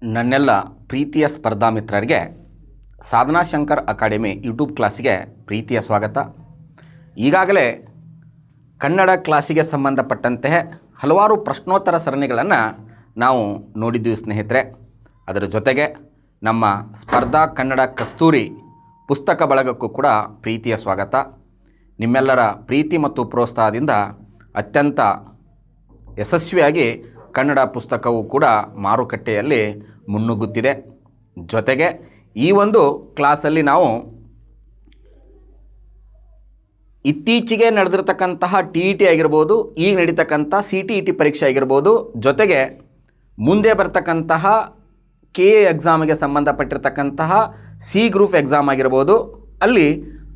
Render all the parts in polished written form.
ನನ್ನೆಲ್ಲ ಪ್ರೀತಿಯ ಸ್ಪರ್ಧಾ ಮಿತ್ರರಿಗೆ ಸಾಧನಾ ಶಂಕರ್ ಅಕಾಡೆಮಿ ಯೂಟ್ಯೂಬ್ ಕ್ಲಾಸಿಗೆ ಪ್ರೀತಿಯ ಸ್ವಾಗತ. ಈಗಾಗಲೇ ಕನ್ನಡ ಕ್ಲಾಸಿಗೆ ಸಂಬಂಧಪಟ್ಟಂತೆ ಹಲವಾರು ಪ್ರಶ್ನೋತ್ತರ ಸರಣಿಗಳನ್ನು ನಾವು ನೋಡಿದ್ದೀವಿ ಸ್ನೇಹಿತರೆ. ಅದರ ಜೊತೆಗೆ ನಮ್ಮ ಸ್ಪರ್ಧಾ ಕನ್ನಡ ಕಸ್ತೂರಿ ಪುಸ್ತಕ ಬಳಗಕ್ಕೂ ಕೂಡ ಪ್ರೀತಿಯ ಸ್ವಾಗತ. ನಿಮ್ಮೆಲ್ಲರ ಪ್ರೀತಿ ಮತ್ತು ಪ್ರೋತ್ಸಾಹದಿಂದ ಅತ್ಯಂತ ಯಶಸ್ವಿಯಾಗಿ ಕನ್ನಡ ಪುಸ್ತಕವು ಕೂಡ ಮಾರುಕಟ್ಟೆಯಲ್ಲಿ ಮುನ್ನುಗ್ಗುತ್ತಿದೆ. ಜೊತೆಗೆ ಈ ಒಂದು ಕ್ಲಾಸಲ್ಲಿ ನಾವು ಇತ್ತೀಚೆಗೆ ನಡೆದಿರ್ತಕ್ಕಂತಹ TET ಆಗಿರ್ಬೋದು, ಈಗ ನಡೀತಕ್ಕಂಥ CTET ಪರೀಕ್ಷೆ ಆಗಿರ್ಬೋದು, ಜೊತೆಗೆ ಮುಂದೆ ಬರ್ತಕ್ಕಂತಹ KA ಎಕ್ಸಾಮಿಗೆ ಸಂಬಂಧಪಟ್ಟಿರ್ತಕ್ಕಂತಹ C ಗ್ರೂಪ್ ಎಕ್ಸಾಮ್ ಆಗಿರ್ಬೋದು, ಅಲ್ಲಿ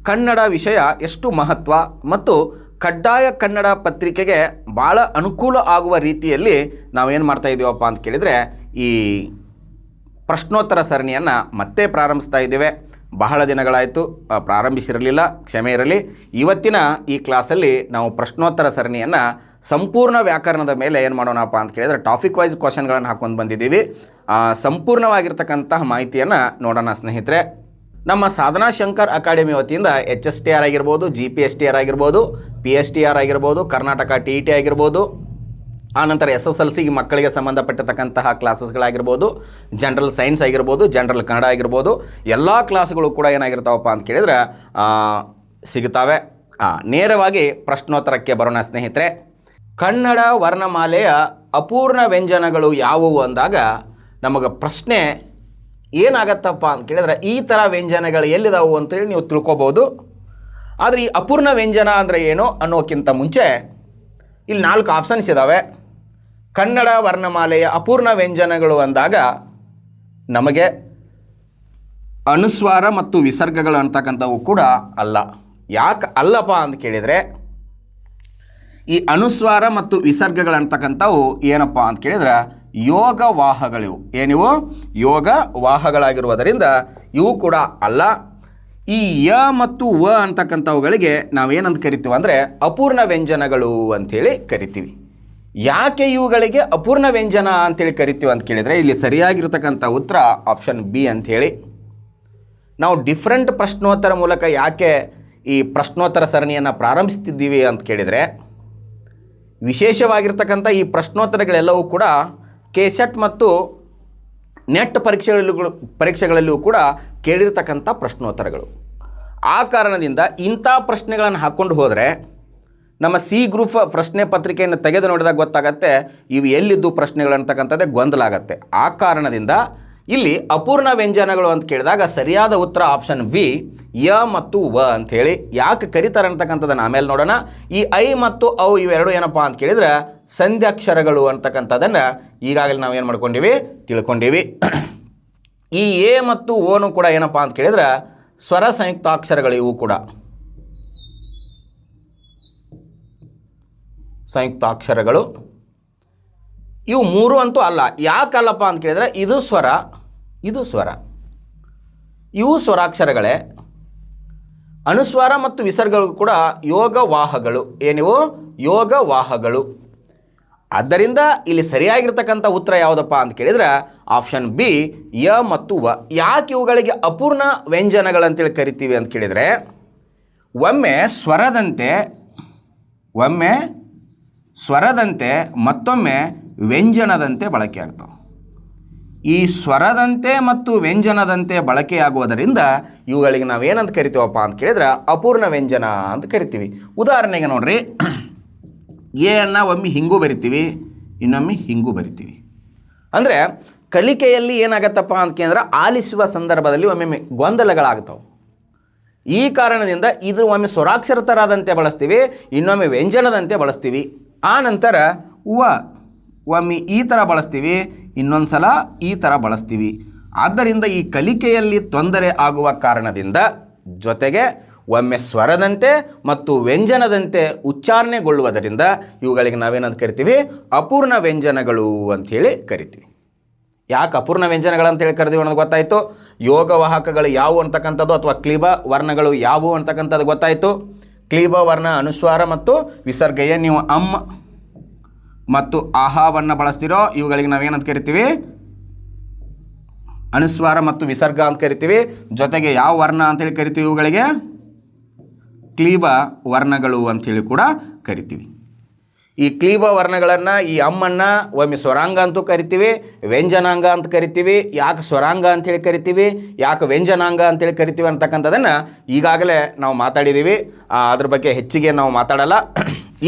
ಕನ್ನಡ ವಿಷಯ ಎಷ್ಟು ಮಹತ್ವ ಮತ್ತು ಕಡ್ಡಾಯ ಕನ್ನಡ ಪತ್ರಿಕೆಗೆ ಭಾಳ ಅನುಕೂಲ ಆಗುವ ರೀತಿಯಲ್ಲಿ ನಾವೇನು ಮಾಡ್ತಾ ಇದ್ದೀವಪ್ಪ ಅಂತ ಕೇಳಿದರೆ ಈ ಪ್ರಶ್ನೋತ್ತರ ಸರಣಿಯನ್ನು ಮತ್ತೆ ಪ್ರಾರಂಭಿಸ್ತಾ ಇದ್ದೇವೆ. ಬಹಳ ದಿನಗಳಾಯಿತು ಪ್ರಾರಂಭಿಸಿರಲಿಲ್ಲ, ಕ್ಷಮೆ ಇರಲಿ. ಇವತ್ತಿನ ಈ ಕ್ಲಾಸಲ್ಲಿ ನಾವು ಪ್ರಶ್ನೋತ್ತರ ಸರಣಿಯನ್ನು ಸಂಪೂರ್ಣ ವ್ಯಾಕರಣದ ಮೇಲೆ ಏನು ಮಾಡೋಣಪ್ಪ ಅಂತ ಕೇಳಿದರೆ ಟಾಪಿಕ್ ವೈಸ್ ಕ್ವಶನ್ಗಳನ್ನು ಹಾಕ್ಕೊಂಡು ಬಂದಿದ್ದೀವಿ. ಸಂಪೂರ್ಣವಾಗಿರ್ತಕ್ಕಂತಹ ಮಾಹಿತಿಯನ್ನು ನೋಡೋಣ ಸ್ನೇಹಿತರೆ. ನಮ್ಮ ಸಾಧನಾ ಶಂಕರ್ ಅಕಾಡೆಮಿ ವತಿಯಿಂದ HSTR ಆಗಿರ್ಬೋದು, GPSTR ಆಗಿರ್ಬೋದು, PSTR ಆಗಿರ್ಬೋದು, ಕರ್ನಾಟಕ TET ಆಗಿರ್ಬೋದು, ಆನಂತರ SSLC ಮಕ್ಕಳಿಗೆ ಸಂಬಂಧಪಟ್ಟಿರ್ತಕ್ಕಂತಹ ಕ್ಲಾಸಸ್ಗಳಾಗಿರ್ಬೋದು, ಜನರಲ್ ಸೈನ್ಸ್ ಆಗಿರ್ಬೋದು, ಜನರಲ್ ಕನ್ನಡ ಆಗಿರ್ಬೋದು, ಎಲ್ಲ ಕ್ಲಾಸ್ಗಳು ಕೂಡ ಏನಾಗಿರ್ತಾವಪ್ಪ ಅಂತ ಕೇಳಿದರೆ ಸಿಗುತ್ತವೆ. ನೇರವಾಗಿ ಪ್ರಶ್ನೋತ್ತರಕ್ಕೆ ಬರೋಣ ಸ್ನೇಹಿತರೆ. ಕನ್ನಡ ವರ್ಣಮಾಲೆಯ ಅಪೂರ್ಣ ವ್ಯಂಜನಗಳು ಯಾವುವು ಅಂದಾಗ ನಮಗೆ ಪ್ರಶ್ನೆ ಏನಾಗತ್ತಪ್ಪ ಅಂತ ಕೇಳಿದ್ರೆ ಈ ಥರ ವ್ಯಂಜನಗಳು ಎಲ್ಲಿದಾವು ಅಂತೇಳಿ ನೀವು ತಿಳ್ಕೊಬೋದು. ಆದರೆ ಈ ಅಪೂರ್ಣ ವ್ಯಂಜನ ಅಂದರೆ ಏನು ಅನ್ನೋಕ್ಕಿಂತ ಮುಂಚೆ ಇಲ್ಲಿ 4 ಆಪ್ಷನ್ಸ್ ಇದ್ದಾವೆ. ಕನ್ನಡ ವರ್ಣಮಾಲೆಯ ಅಪೂರ್ಣ ವ್ಯಂಜನಗಳು ಅಂದಾಗ ನಮಗೆ ಅನುಸ್ವಾರ ಮತ್ತು ವಿಸರ್ಗಗಳು ಅಂತಕ್ಕಂಥವು ಕೂಡ ಅಲ್ಲ. ಯಾಕೆ ಅಲ್ಲಪ್ಪ ಅಂತ ಕೇಳಿದರೆ ಈ ಅನುಸ್ವಾರ ಮತ್ತು ವಿಸರ್ಗಗಳು ಅಂತಕ್ಕಂಥವು ಏನಪ್ಪ ಅಂತ ಕೇಳಿದ್ರೆ ಯೋಗವಾಹಗಳಿವು. ಏನಿವು? ಯೋಗವಾಹಗಳಾಗಿರುವುದರಿಂದ ಇವು ಕೂಡ ಅಲ್ಲ. ಈ ಯ ಮತ್ತು ವ ಅಂತಕ್ಕಂಥವುಗಳಿಗೆ ನಾವೇನಂತ ಕರಿತೀವಿ ಅಂದರೆ ಅಪೂರ್ಣ ವ್ಯಂಜನಗಳು ಅಂಥೇಳಿ ಕರಿತೀವಿ. ಯಾಕೆ ಇವುಗಳಿಗೆ ಅಪೂರ್ಣ ವ್ಯಂಜನ ಅಂಥೇಳಿ ಕರಿತೀವಿ ಅಂತ ಕೇಳಿದರೆ ಇಲ್ಲಿ ಸರಿಯಾಗಿರ್ತಕ್ಕಂಥ ಉತ್ತರ ಆಪ್ಷನ್ ಬಿ ಅಂಥೇಳಿ. ನಾವು ಡಿಫ್ರೆಂಟ್ ಪ್ರಶ್ನೋತ್ತರ ಮೂಲಕ ಯಾಕೆ ಈ ಪ್ರಶ್ನೋತ್ತರ ಸರಣಿಯನ್ನು ಪ್ರಾರಂಭಿಸ್ತಿದ್ದೀವಿ ಅಂತ ಕೇಳಿದರೆ ವಿಶೇಷವಾಗಿರ್ತಕ್ಕಂಥ ಈ ಪ್ರಶ್ನೋತ್ತರಗಳೆಲ್ಲವೂ ಕೂಡ KSET ಮತ್ತು ನೆಟ್ ಪರೀಕ್ಷೆಗಳಲ್ಲೂ ಕೂಡ ಕೇಳಿರ್ತಕ್ಕಂಥ ಪ್ರಶ್ನೋತ್ತರಗಳು. ಆ ಕಾರಣದಿಂದ ಇಂಥ ಪ್ರಶ್ನೆಗಳನ್ನು ಹಾಕ್ಕೊಂಡು ಹೋದರೆ ನಮ್ಮ C ಗ್ರೂಪ್ ಪ್ರಶ್ನೆ ಪತ್ರಿಕೆಯನ್ನು ತೆಗೆದು ನೋಡಿದಾಗ ಗೊತ್ತಾಗತ್ತೆ ಇವು ಎಲ್ಲಿದ್ದು ಪ್ರಶ್ನೆಗಳು ಅಂತಕ್ಕಂಥದ್ದೇ ಗೊಂದಲ ಆಗತ್ತೆ. ಆ ಕಾರಣದಿಂದ ಇಲ್ಲಿ ಅಪೂರ್ಣ ವ್ಯಂಜನಗಳು ಅಂತ ಕೇಳಿದಾಗ ಸರಿಯಾದ ಉತ್ತರ ಆಪ್ಷನ್ ಬಿ ಯ ಮತ್ತು ವ ಅಂಥೇಳಿ. ಯಾಕೆ ಕರೀತಾರೆ ಅಂತಕ್ಕಂಥದ್ದನ್ನು ಆಮೇಲೆ ನೋಡೋಣ. ಈ ಐ ಮತ್ತು ಔ ಇವೆರಡು ಏನಪ್ಪ ಅಂತ ಕೇಳಿದರೆ ಸಂಧ್ಯಾಕ್ಷರಗಳು ಅಂತಕ್ಕಂಥದ್ದನ್ನು ಈಗಾಗಲೇ ನಾವು ಏನು ಮಾಡ್ಕೊಂಡಿವಿ, ತಿಳ್ಕೊಂಡಿವಿ. ಈ ಎ ಮತ್ತು ಓನು ಕೂಡ ಏನಪ್ಪ ಅಂತ ಕೇಳಿದ್ರೆ ಸ್ವರ ಸಂಯುಕ್ತಾಕ್ಷರಗಳು. ಇವು ಕೂಡ ಸಂಯುಕ್ತಾಕ್ಷರಗಳು. ಇವು 3 ಅಂತೂ ಅಲ್ಲ. ಯಾಕಲ್ಲಪ್ಪ ಅಂತ ಕೇಳಿದರೆ ಇದು ಸ್ವರ, ಇದು ಸ್ವರ, ಇವು ಸ್ವರಾಕ್ಷರಗಳೇ. ಅನುಸ್ವಾರ ಮತ್ತು ವಿಸರ್ಗಗಳು ಕೂಡ ಯೋಗವಾಹಗಳು. ಏನಿವು? ಯೋಗವಾಹಗಳು. ಆದ್ದರಿಂದ ಇಲ್ಲಿ ಸರಿಯಾಗಿರ್ತಕ್ಕಂಥ ಉತ್ತರ ಯಾವುದಪ್ಪ ಅಂತ ಕೇಳಿದರೆ ಆಪ್ಷನ್ ಬಿ ಯ ಮತ್ತು ವ. ಯಾಕೆ ಇವುಗಳಿಗೆ ಅಪೂರ್ಣ ವ್ಯಂಜನಗಳಂತೇಳಿ ಕರಿತೀವಿ ಅಂತ ಕೇಳಿದರೆ ಒಮ್ಮೆ ಸ್ವರದಂತೆ ಮತ್ತೊಮ್ಮೆ ವ್ಯಂಜನದಂತೆ ಬಳಕೆ ಆಗ್ತಾವೆ. ಈ ಸ್ವರದಂತೆ ಮತ್ತು ವ್ಯಂಜನದಂತೆ ಬಳಕೆಯಾಗುವುದರಿಂದ ಇವುಗಳಿಗೆ ನಾವು ಏನಂತ ಕರಿತೀವಪ್ಪ ಅಂತ ಕೇಳಿದ್ರೆ ಅಪೂರ್ಣ ವ್ಯಂಜನ ಅಂತ ಕರಿತೀವಿ. ಉದಾಹರಣೆಗೆ ನೋಡ್ರಿ, ಎನ್ನು ಒಮ್ಮೆ ಹಿಂಗೂ ಬರಿತೀವಿ, ಇನ್ನೊಮ್ಮೆ ಹಿಂಗೂ ಬರಿತೀವಿ. ಅಂದರೆ ಕಲಿಕೆಯಲ್ಲಿ ಏನಾಗತ್ತಪ್ಪ ಅಂತ ಕೇಳಿದ್ರೆ ಆಲಿಸುವ ಸಂದರ್ಭದಲ್ಲಿ ಒಮ್ಮೆ ಗೊಂದಲಗಳಾಗ್ತಾವೆ. ಈ ಕಾರಣದಿಂದ ಇದು ಒಮ್ಮೆ ಸ್ವರಾಕ್ಷರತರಾದಂತೆ ಬಳಸ್ತೀವಿ, ಇನ್ನೊಮ್ಮೆ ವ್ಯಂಜನದಂತೆ ಬಳಸ್ತೀವಿ. ಆ ನಂತರ ಒಮ್ಮೆ ಈ ಥರ ಬಳಸ್ತೀವಿ, ಇನ್ನೊಂದು ಸಲ ಈ ಥರ ಬಳಸ್ತೀವಿ. ಆದ್ದರಿಂದ ಈ ಕಲಿಕೆಯಲ್ಲಿ ತೊಂದರೆ ಆಗುವ ಕಾರಣದಿಂದ ಜೊತೆಗೆ ಒಮ್ಮೆ ಸ್ವರದಂತೆ ಮತ್ತು ವ್ಯಂಜನದಂತೆ ಉಚ್ಚಾರಣೆಗೊಳ್ಳುವುದರಿಂದ ಇವುಗಳಿಗೆ ನಾವೇನಂತ ಕರಿತೀವಿ, ಅಪೂರ್ಣ ವ್ಯಂಜನಗಳು ಅಂಥೇಳಿ ಕರಿತೀವಿ. ಯಾಕೆ ಅಪೂರ್ಣ ವ್ಯಂಜನಗಳಂತೇಳಿ ಕರಿತೀವಿ ಅನ್ನೋದು ಗೊತ್ತಾಯಿತು. ಯೋಗವಾಹಕಗಳು ಯಾವುವು ಅಂತಕ್ಕಂಥದ್ದು ಅಥವಾ ಕ್ಲೀಬ ವರ್ಣಗಳು ಯಾವುವು ಅಂತಕ್ಕಂಥದ್ದು ಗೊತ್ತಾಯಿತು. ಕ್ಲೀಬ ವರ್ಣ ಅನುಸ್ವಾರ ಮತ್ತು ವಿಸರ್ಗ. ನೀವು ಅಮ್ಮ ಮತ್ತು ಆಹಾವನ್ನು ಬಳಸ್ತಿರೋ ಇವುಗಳಿಗೆ ನಾವೇನಂತ ಕರಿತೀವಿ, ಅನುಸ್ವಾರ ಮತ್ತು ವಿಸರ್ಗ ಅಂತ ಕರಿತೀವಿ. ಜೊತೆಗೆ ಯಾವ ವರ್ಣ ಅಂತೇಳಿ ಕರಿತೀವಿ? ಇವುಗಳಿಗೆ ಕ್ಲೀಬ ವರ್ಣಗಳು ಅಂಥೇಳಿ ಕೂಡ ಕರಿತೀವಿ. ಈ ಕ್ಲೀಬ ವರ್ಣಗಳನ್ನು, ಈ ಅಮ್ಮನ್ನು ಒಮ್ಮೆ ಸ್ವರಾಂಗ ಅಂತೂ ಕರಿತೀವಿ, ವ್ಯಂಜನಾಂಗ ಅಂತ ಕರಿತೀವಿ. ಯಾಕೆ ಸ್ವರಾಂಗ ಅಂಥೇಳಿ ಕರಿತೀವಿ, ಯಾಕೆ ವ್ಯಂಜನಾಂಗ ಅಂತೇಳಿ ಕರಿತೀವಿ ಅಂತಕ್ಕಂಥದ್ದನ್ನು ಈಗಾಗಲೇ ನಾವು ಮಾತಾಡಿದ್ದೀವಿ. ಅದ್ರ ಬಗ್ಗೆ ಹೆಚ್ಚಿಗೆ ನಾವು ಮಾತಾಡಲ್ಲ.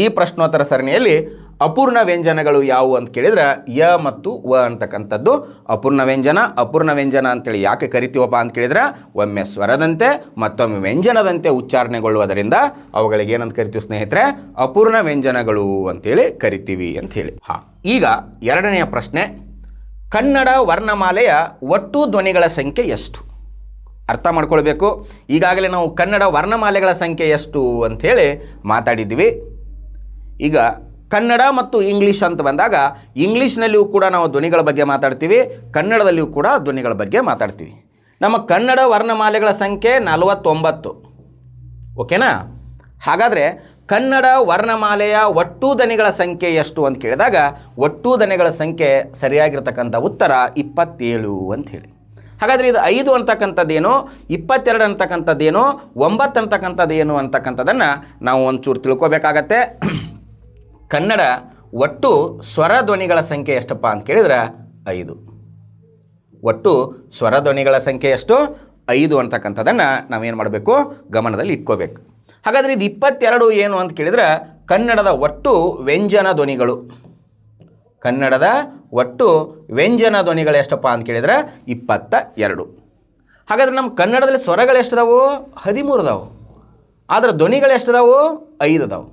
ಈ ಪ್ರಶ್ನೋತ್ತರ ಸರಣಿಯಲ್ಲಿ ಅಪೂರ್ಣ ವ್ಯಂಜನಗಳು ಯಾವುವು ಅಂತ ಕೇಳಿದ್ರೆ ಯ ಮತ್ತು ವ ಅಂತಕ್ಕಂಥದ್ದು ಅಪೂರ್ಣ ವ್ಯಂಜನ. ಅಪೂರ್ಣ ವ್ಯಂಜನ ಅಂತೇಳಿ ಯಾಕೆ ಕರಿತೀವಪ್ಪ ಅಂತ ಕೇಳಿದ್ರೆ ಒಮ್ಮೆ ಸ್ವರದಂತೆ ಮತ್ತೊಮ್ಮೆ ವ್ಯಂಜನದಂತೆ ಉಚ್ಚಾರಣೆಗೊಳ್ಳುವುದರಿಂದ ಅವುಗಳಿಗೆ ಏನಂತ ಕರಿತೀವಿ ಸ್ನೇಹಿತರೆ? ಅಪೂರ್ಣ ವ್ಯಂಜನಗಳು ಅಂತೇಳಿ ಕರಿತೀವಿ ಅಂಥೇಳಿ. ಈಗ ಎರಡನೆಯ ಪ್ರಶ್ನೆ, ಕನ್ನಡ ವರ್ಣಮಾಲೆಯ ಒಟ್ಟು ಧ್ವನಿಗಳ ಸಂಖ್ಯೆ ಎಷ್ಟು? ಅರ್ಥ ಮಾಡ್ಕೊಳ್ಬೇಕು. ಈಗಾಗಲೇ ನಾವು ಕನ್ನಡ ವರ್ಣಮಾಲೆಗಳ ಸಂಖ್ಯೆ ಎಷ್ಟು ಅಂಥೇಳಿ ಮಾತಾಡಿದ್ವಿ. ಈಗ ಕನ್ನಡ ಮತ್ತು ಇಂಗ್ಲೀಷ್ ಅಂತ ಬಂದಾಗ ಇಂಗ್ಲೀಷ್ನಲ್ಲಿಯೂ ಕೂಡ ನಾವು ಧ್ವನಿಗಳ ಬಗ್ಗೆ ಮಾತಾಡ್ತೀವಿ, ಕನ್ನಡದಲ್ಲಿಯೂ ಕೂಡ ಧ್ವನಿಗಳ ಬಗ್ಗೆ ಮಾತಾಡ್ತೀವಿ. ನಮ್ಮ ಕನ್ನಡ ವರ್ಣಮಾಲೆಗಳ ಸಂಖ್ಯೆ 49. ಓಕೆನಾ? ಹಾಗಾದರೆ ಕನ್ನಡ ವರ್ಣಮಾಲೆಯ ಒಟ್ಟು ಧ್ವನಿಗಳ ಸಂಖ್ಯೆ ಎಷ್ಟು ಅಂತ ಕೇಳಿದಾಗ ಒಟ್ಟು ಧ್ವನಿಗಳ ಸಂಖ್ಯೆ ಸರಿಯಾಗಿರ್ತಕ್ಕಂಥ ಉತ್ತರ 27 ಅಂಥೇಳಿ. ಹಾಗಾದರೆ ಇದು 5 ಅಂತಕ್ಕಂಥದ್ದೇನು, 22 ಅಂತಕ್ಕಂಥದ್ದೇನು, 9 ಅಂತಕ್ಕಂಥದ್ದೇನು ಅಂತಕ್ಕಂಥದ್ದನ್ನು ನಾವು ಒಂಚೂರು ತಿಳ್ಕೊಬೇಕಾಗತ್ತೆ. ಕನ್ನಡ ಒಟ್ಟು ಸ್ವರ ಧ್ವನಿಗಳ ಸಂಖ್ಯೆ ಎಷ್ಟಪ್ಪ ಅಂತ ಕೇಳಿದ್ರೆ 5. ಒಟ್ಟು ಸ್ವರ ಧ್ವನಿಗಳ ಸಂಖ್ಯೆ ಎಷ್ಟು? 5 ಅಂತಕ್ಕಂಥದ್ದನ್ನು ನಾವೇನು ಮಾಡಬೇಕು? ಗಮನದಲ್ಲಿ ಇಟ್ಕೋಬೇಕು. ಹಾಗಾದರೆ ಇದು 22 ಏನು ಅಂತ ಕೇಳಿದ್ರೆ ಕನ್ನಡದ ಒಟ್ಟು ವ್ಯಂಜನ ಧ್ವನಿಗಳು. ಕನ್ನಡದ ಒಟ್ಟು ವ್ಯಂಜನ ಧ್ವನಿಗಳು ಎಷ್ಟಪ್ಪ ಅಂತ ಕೇಳಿದ್ರೆ 22. ಹಾಗಾದರೆ ನಮ್ಮ ಕನ್ನಡದಲ್ಲಿ ಸ್ವರಗಳು ಎಷ್ಟಿದಾವು? 13 ಅದಾವು. ಆದರೆ ಧ್ವನಿಗಳು ಎಷ್ಟಿದಾವು? 5 ಅದಾವು.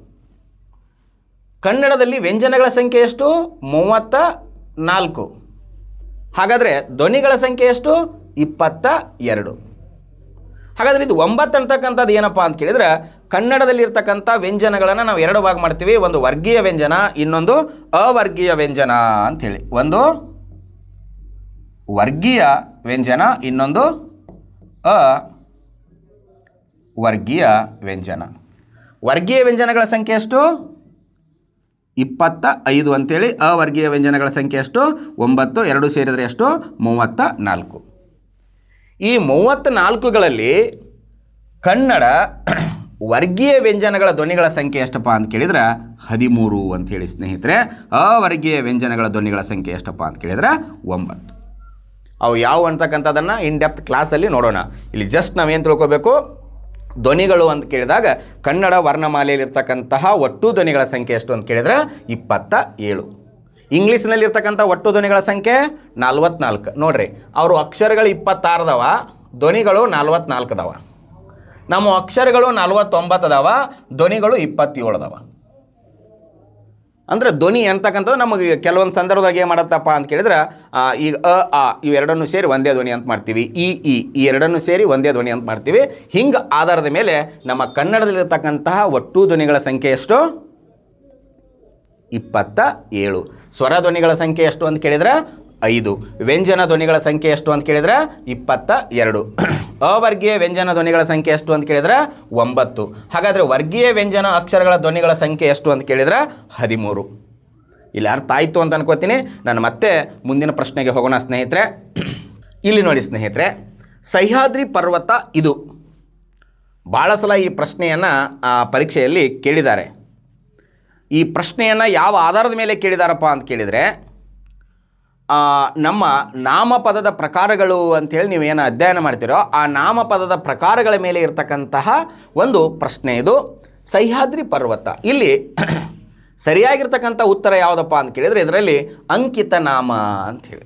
ಕನ್ನಡದಲ್ಲಿ ವ್ಯಂಜನಗಳ ಸಂಖ್ಯೆ ಎಷ್ಟು? 34. ಹಾಗಾದರೆ ಧ್ವನಿಗಳ ಸಂಖ್ಯೆ ಎಷ್ಟು? 22. ಹಾಗಾದರೆ ಇದು 9 ಅಂತಕ್ಕಂಥದ್ದು ಏನಪ್ಪ ಅಂತ ಕೇಳಿದ್ರೆ ಕನ್ನಡದಲ್ಲಿರ್ತಕ್ಕಂಥ ವ್ಯಂಜನಗಳನ್ನು ನಾವು 2 ಭಾಗ ಮಾಡ್ತೀವಿ. ಒಂದು ವರ್ಗೀಯ ವ್ಯಂಜನ, ಇನ್ನೊಂದು ಅವರ್ಗೀಯ ವ್ಯಂಜನ ಅಂಥೇಳಿ. ಒಂದು ವರ್ಗೀಯ ವ್ಯಂಜನ, ಇನ್ನೊಂದು ಅವರ್ಗೀಯ ವ್ಯಂಜನ. ವರ್ಗೀಯ ವ್ಯಂಜನಗಳ ಸಂಖ್ಯೆ ಎಷ್ಟು? 25 ಅಂತೇಳಿ. ಅವರ್ಗೀಯ ವ್ಯಂಜನಗಳ ಸಂಖ್ಯೆ ಎಷ್ಟು? 9. 2 ಸೇರಿದರೆ ಎಷ್ಟು? 34. ಈ 34ಗಳಲ್ಲಿ ಕನ್ನಡ ವರ್ಗೀಯ ವ್ಯಂಜನಗಳ ಧ್ವನಿಗಳ ಸಂಖ್ಯೆ ಎಷ್ಟಪ್ಪ ಅಂತ ಕೇಳಿದ್ರೆ 13 ಅಂಥೇಳಿ ಸ್ನೇಹಿತರೆ. ಅವರ್ಗೀಯ ವ್ಯಂಜನಗಳ ಧ್ವನಿಗಳ ಸಂಖ್ಯೆ ಎಷ್ಟಪ್ಪ ಅಂತ ಕೇಳಿದ್ರೆ 9. ಅವು ಯಾವ ಅಂತಕ್ಕಂಥದ್ದನ್ನು ಇನ್ ಡೆಪ್ತ್ ಕ್ಲಾಸಲ್ಲಿ ನೋಡೋಣ. ಇಲ್ಲಿ ಜಸ್ಟ್ ನಾವೇನು ತಿಳ್ಕೊಬೇಕು? ಧ್ವನಿಗಳು ಅಂತ ಕೇಳಿದಾಗ ಕನ್ನಡ ವರ್ಣಮಾಲೆಯಲ್ಲಿರ್ತಕ್ಕಂತಹ ಒಟ್ಟು ಧ್ವನಿಗಳ ಸಂಖ್ಯೆ ಎಷ್ಟು ಅಂತ ಕೇಳಿದ್ರೆ 27. ಇಂಗ್ಲೀಷ್ನಲ್ಲಿರ್ತಕ್ಕಂಥ ಒಟ್ಟು ಧ್ವನಿಗಳ ಸಂಖ್ಯೆ 44. ನೋಡ್ರಿ, ಅವರು ಅಕ್ಷರಗಳು 26 ಅದಾವ, ಧ್ವನಿಗಳು 44 ಅದಾವ. ನಮ್ಮ ಅಕ್ಷರಗಳು 49 ಅದಾವ, ಧ್ವನಿಗಳು 27 ಅದಾವ. ಅಂದರೆ ಧ್ವನಿ ಅಂತಕ್ಕಂಥದ್ದು ನಮಗೆ ಕೆಲವೊಂದು ಸಂದರ್ಭದಾಗ ಏನು ಮಾಡತ್ತಪ್ಪ ಅಂತ ಕೇಳಿದ್ರೆ ಈಗ ಅ ಇವೆರಡನ್ನು ಸೇರಿ ಒಂದೇ ಧ್ವನಿ ಅಂತ ಮಾಡ್ತೀವಿ. ಈ ಎರಡನ್ನು ಸೇರಿ ಒಂದೇ ಧ್ವನಿ ಅಂತ ಮಾಡ್ತೀವಿ. ಹಿಂಗೆ ಆಧಾರದ ಮೇಲೆ ನಮ್ಮ ಕನ್ನಡದಲ್ಲಿರ್ತಕ್ಕಂತಹ ಒಟ್ಟು ಧ್ವನಿಗಳ ಸಂಖ್ಯೆ ಎಷ್ಟು? 27. ಸ್ವರ ಧ್ವನಿಗಳ ಸಂಖ್ಯೆ ಎಷ್ಟು ಅಂತ ಕೇಳಿದ್ರೆ 5. ವ್ಯಂಜನ ಧ್ವನಿಗಳ ಸಂಖ್ಯೆ ಎಷ್ಟು ಅಂತ ಕೇಳಿದ್ರೆ 22. ಅವರ್ಗೀಯ ವ್ಯಂಜನ ಧ್ವನಿಗಳ ಸಂಖ್ಯೆ ಎಷ್ಟು ಅಂತ ಕೇಳಿದ್ರೆ 9. ಹಾಗಾದರೆ ವರ್ಗೀಯ ವ್ಯಂಜನ ಅಕ್ಷರಗಳ ಧ್ವನಿಗಳ ಸಂಖ್ಯೆ ಎಷ್ಟು ಅಂತ ಕೇಳಿದ್ರೆ 13. ಇಲ್ಲಿ ಅರ್ಥ ಆಯಿತು ಅಂತ ಅನ್ಕೋತೀನಿ. ನಾನು ಮತ್ತೆ ಮುಂದಿನ ಪ್ರಶ್ನೆಗೆ ಹೋಗೋಣ ಸ್ನೇಹಿತರೆ. ಇಲ್ಲಿ ನೋಡಿ ಸ್ನೇಹಿತರೆ, ಸಹ್ಯಾದ್ರಿ ಪರ್ವತ ಇದು. ಭಾಳ ಸಲ ಈ ಪ್ರಶ್ನೆಯನ್ನು ಪರೀಕ್ಷೆಯಲ್ಲಿ ಕೇಳಿದ್ದಾರೆ. ಈ ಪ್ರಶ್ನೆಯನ್ನು ಯಾವ ಆಧಾರದ ಮೇಲೆ ಕೇಳಿದಾರಪ್ಪ ಅಂತ ಕೇಳಿದರೆ ನಮ್ಮ ನಾಮಪದದ ಪ್ರಕಾರಗಳು ಅಂಥೇಳಿ ನೀವೇನು ಅಧ್ಯಯನ ಮಾಡ್ತೀರೋ ಆ ನಾಮಪದದ ಪ್ರಕಾರಗಳ ಮೇಲೆ ಇರತಕ್ಕಂತಹ ಒಂದು ಪ್ರಶ್ನೆ ಇದು. ಸಹ್ಯಾದ್ರಿ ಪರ್ವತ, ಇಲ್ಲಿ ಸರಿಯಾಗಿರ್ತಕ್ಕಂಥ ಉತ್ತರ ಯಾವುದಪ್ಪ ಅಂತ ಕೇಳಿದರೆ ಇದರಲ್ಲಿ ಅಂಕಿತ ನಾಮ ಅಂಥೇಳಿ.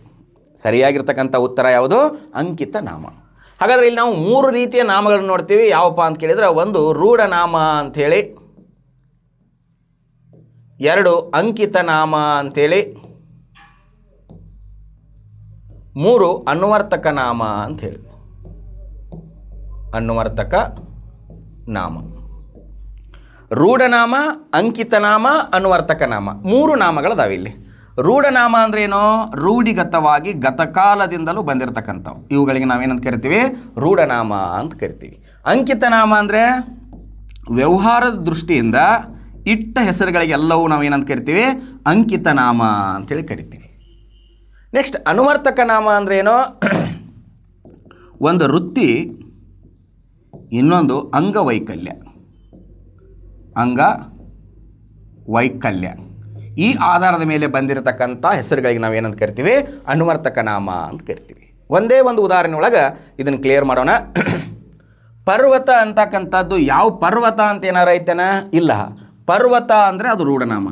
ಸರಿಯಾಗಿರ್ತಕ್ಕಂಥ ಉತ್ತರ ಯಾವುದು? ಅಂಕಿತ ನಾಮ. ಹಾಗಾದರೆ ಇಲ್ಲಿ ನಾವು 3 ರೀತಿಯ ನಾಮಗಳನ್ನು ನೋಡ್ತೀವಿ. ಯಾವಪ್ಪ ಅಂತ ಕೇಳಿದರೆ ಒಂದು ರೂಢನಾಮ ಅಂಥೇಳಿ, 2 ಅಂಕಿತ ನಾಮ ಅಂಥೇಳಿ, 3 ಅನ್ವರ್ತಕ ನಾಮ ಅಂಥೇಳಿ. ಅನ್ವರ್ತಕ ನಾಮ, ರೂಢನಾಮ, ಅಂಕಿತನಾಮ, ಅನ್ವರ್ತಕ ನಾಮ, 3 ನಾಮಗಳದಾವೆ ಇಲ್ಲಿ. ರೂಢನಾಮ ಅಂದ್ರೆ ಏನೋ? ರೂಢಿಗತವಾಗಿ ಗತಕಾಲದಿಂದಲೂ ಬಂದಿರತಕ್ಕಂಥವು. ಇವುಗಳಿಗೆ ನಾವೇನಂತ ಕರಿತೀವಿ? ರೂಢನಾಮ ಅಂತ ಕರಿತೀವಿ. ಅಂಕಿತನಾಮ ಅಂದರೆ ವ್ಯವಹಾರದ ದೃಷ್ಟಿಯಿಂದ ಇಟ್ಟ ಹೆಸರುಗಳಿಗೆಲ್ಲವೂ ನಾವೇನಂತ ಕರಿತೀವಿ? ಅಂಕಿತನಾಮ ಅಂಥೇಳಿ ಕರಿತೀವಿ. ನೆಕ್ಸ್ಟ್ ಅನುವರ್ತಕ ನಾಮ ಅಂದ್ರೆ ಏನೋ? ಒಂದು ವೃತ್ತಿ, ಇನ್ನೊಂದು ಅಂಗವೈಕಲ್ಯ. ಅಂಗವೈಕಲ್ಯ ಈ ಆಧಾರದ ಮೇಲೆ ಬಂದಿರತಕ್ಕಂಥ ಹೆಸರುಗಳಿಗೆ ನಾವು ಏನಂತ ಕರಿತೀವಿ? ಅನುವರ್ತಕ ನಾಮ ಅಂತ ಕರಿತೀವಿ. ಒಂದೇ ಒಂದು ಉದಾಹರಣೆ ಒಳಗೆ ಇದನ್ನು ಕ್ಲಿಯರ್ ಮಾಡೋಣ. ಪರ್ವತ ಅಂತಕ್ಕಂಥದ್ದು ಯಾವ ಪರ್ವತ ಅಂತ ಏನಾರ ಐತೆನ? ಇಲ್ಲ. ಪರ್ವತ ಅಂದರೆ ಅದು ರೂಢನಾಮ.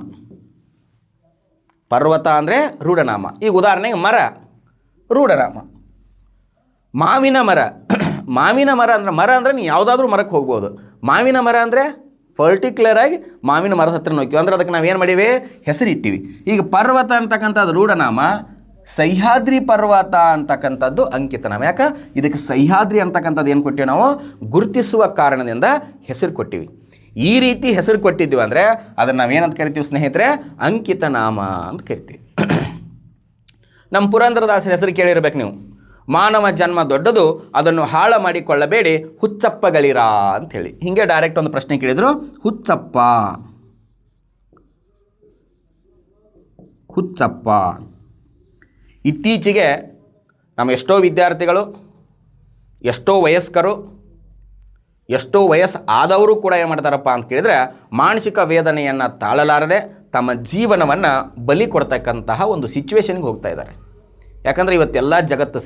ಪರ್ವತ ಅಂದರೆ ರೂಢನಾಮ. ಈಗ ಉದಾಹರಣೆಗೆ ಮರ ರೂಢನಾಮ. ಮಾವಿನ ಮರ, ಮಾವಿನ ಮರ ಅಂದರೆ ನೀವು ಯಾವುದಾದ್ರೂ ಮರಕ್ಕೆ ಹೋಗ್ಬೋದು. ಮಾವಿನ ಮರ ಅಂದರೆ ಪರ್ಟಿಕ್ಯುಲರ್ ಆಗಿ ಮಾವಿನ ಮರದ ಹತ್ರ ನೋಡ್ತೀವಿ, ಅಂದರೆ ಅದಕ್ಕೆ ನಾವೇನು ಮಾಡೀವಿ? ಹೆಸರಿಟ್ಟಿವಿ. ಈಗ ಪರ್ವತ ಅಂತಕ್ಕಂಥದ್ದು ರೂಢನಾಮ, ಸಹ್ಯಾದ್ರಿ ಪರ್ವತ ಅಂತಕ್ಕಂಥದ್ದು ಅಂಕಿತನಾಮ. ಯಾಕೆ? ಇದಕ್ಕೆ ಸಹ್ಯಾದ್ರಿ ಅಂತಕ್ಕಂಥದ್ದು ಏನು ಕೊಟ್ಟಿವಿ ನಾವು? ಗುರುತಿಸುವ ಕಾರಣದಿಂದ ಹೆಸರು ಕೊಟ್ಟಿವಿ. ಈ ರೀತಿ ಹೆಸರು ಕೊಟ್ಟಿದ್ದೀವಿ ಅಂದರೆ ಅದನ್ನು ನಾವೇನಂತ ಕರಿತೀವಿ ಸ್ನೇಹಿತರೆ? ಅಂಕಿತ ನಾಮ ಅಂತ ಕರಿತೀವಿ. ನಮ್ಮ ಪುರಂದರದಾಸರ ಹೆಸರು ಕೇಳಿರ್ಬೇಕು ನೀವು. ಮಾನವ ಜನ್ಮ ದೊಡ್ಡದು, ಅದನ್ನು ಹಾಳ ಮಾಡಿಕೊಳ್ಳಬೇಡಿ, ಹುಚ್ಚಪ್ಪಗಳಿರ ಅಂಥೇಳಿ. ಹೀಗೆ ಡೈರೆಕ್ಟ್ ಒಂದು ಪ್ರಶ್ನೆ ಕೇಳಿದರು, ಹುಚ್ಚಪ್ಪ ಹುಚ್ಚಪ್ಪ. ಇತ್ತೀಚೆಗೆ ನಮ್ಮ ಎಷ್ಟೋ ವಿದ್ಯಾರ್ಥಿಗಳು, ಎಷ್ಟೋ ವಯಸ್ಕರು, ಎಷ್ಟೋ ವಯಸ್ಸು ಆದವರು ಕೂಡ ಏನು ಮಾಡ್ತಾರಪ್ಪ ಅಂತ ಕೇಳಿದರೆ, ಮಾನಸಿಕ ವೇದನೆಯನ್ನು ತಾಳಲಾರದೆ ತಮ್ಮ ಜೀವನವನ್ನು ಬಲಿ ಕೊಡ್ತಕ್ಕಂತಹ ಒಂದು ಸಿಚುವೇಶನ್ಗೆ ಹೋಗ್ತಾ ಇದ್ದಾರೆ. ಯಾಕಂದರೆ ಇವತ್ತೆಲ್ಲ ಜಗತ್ತು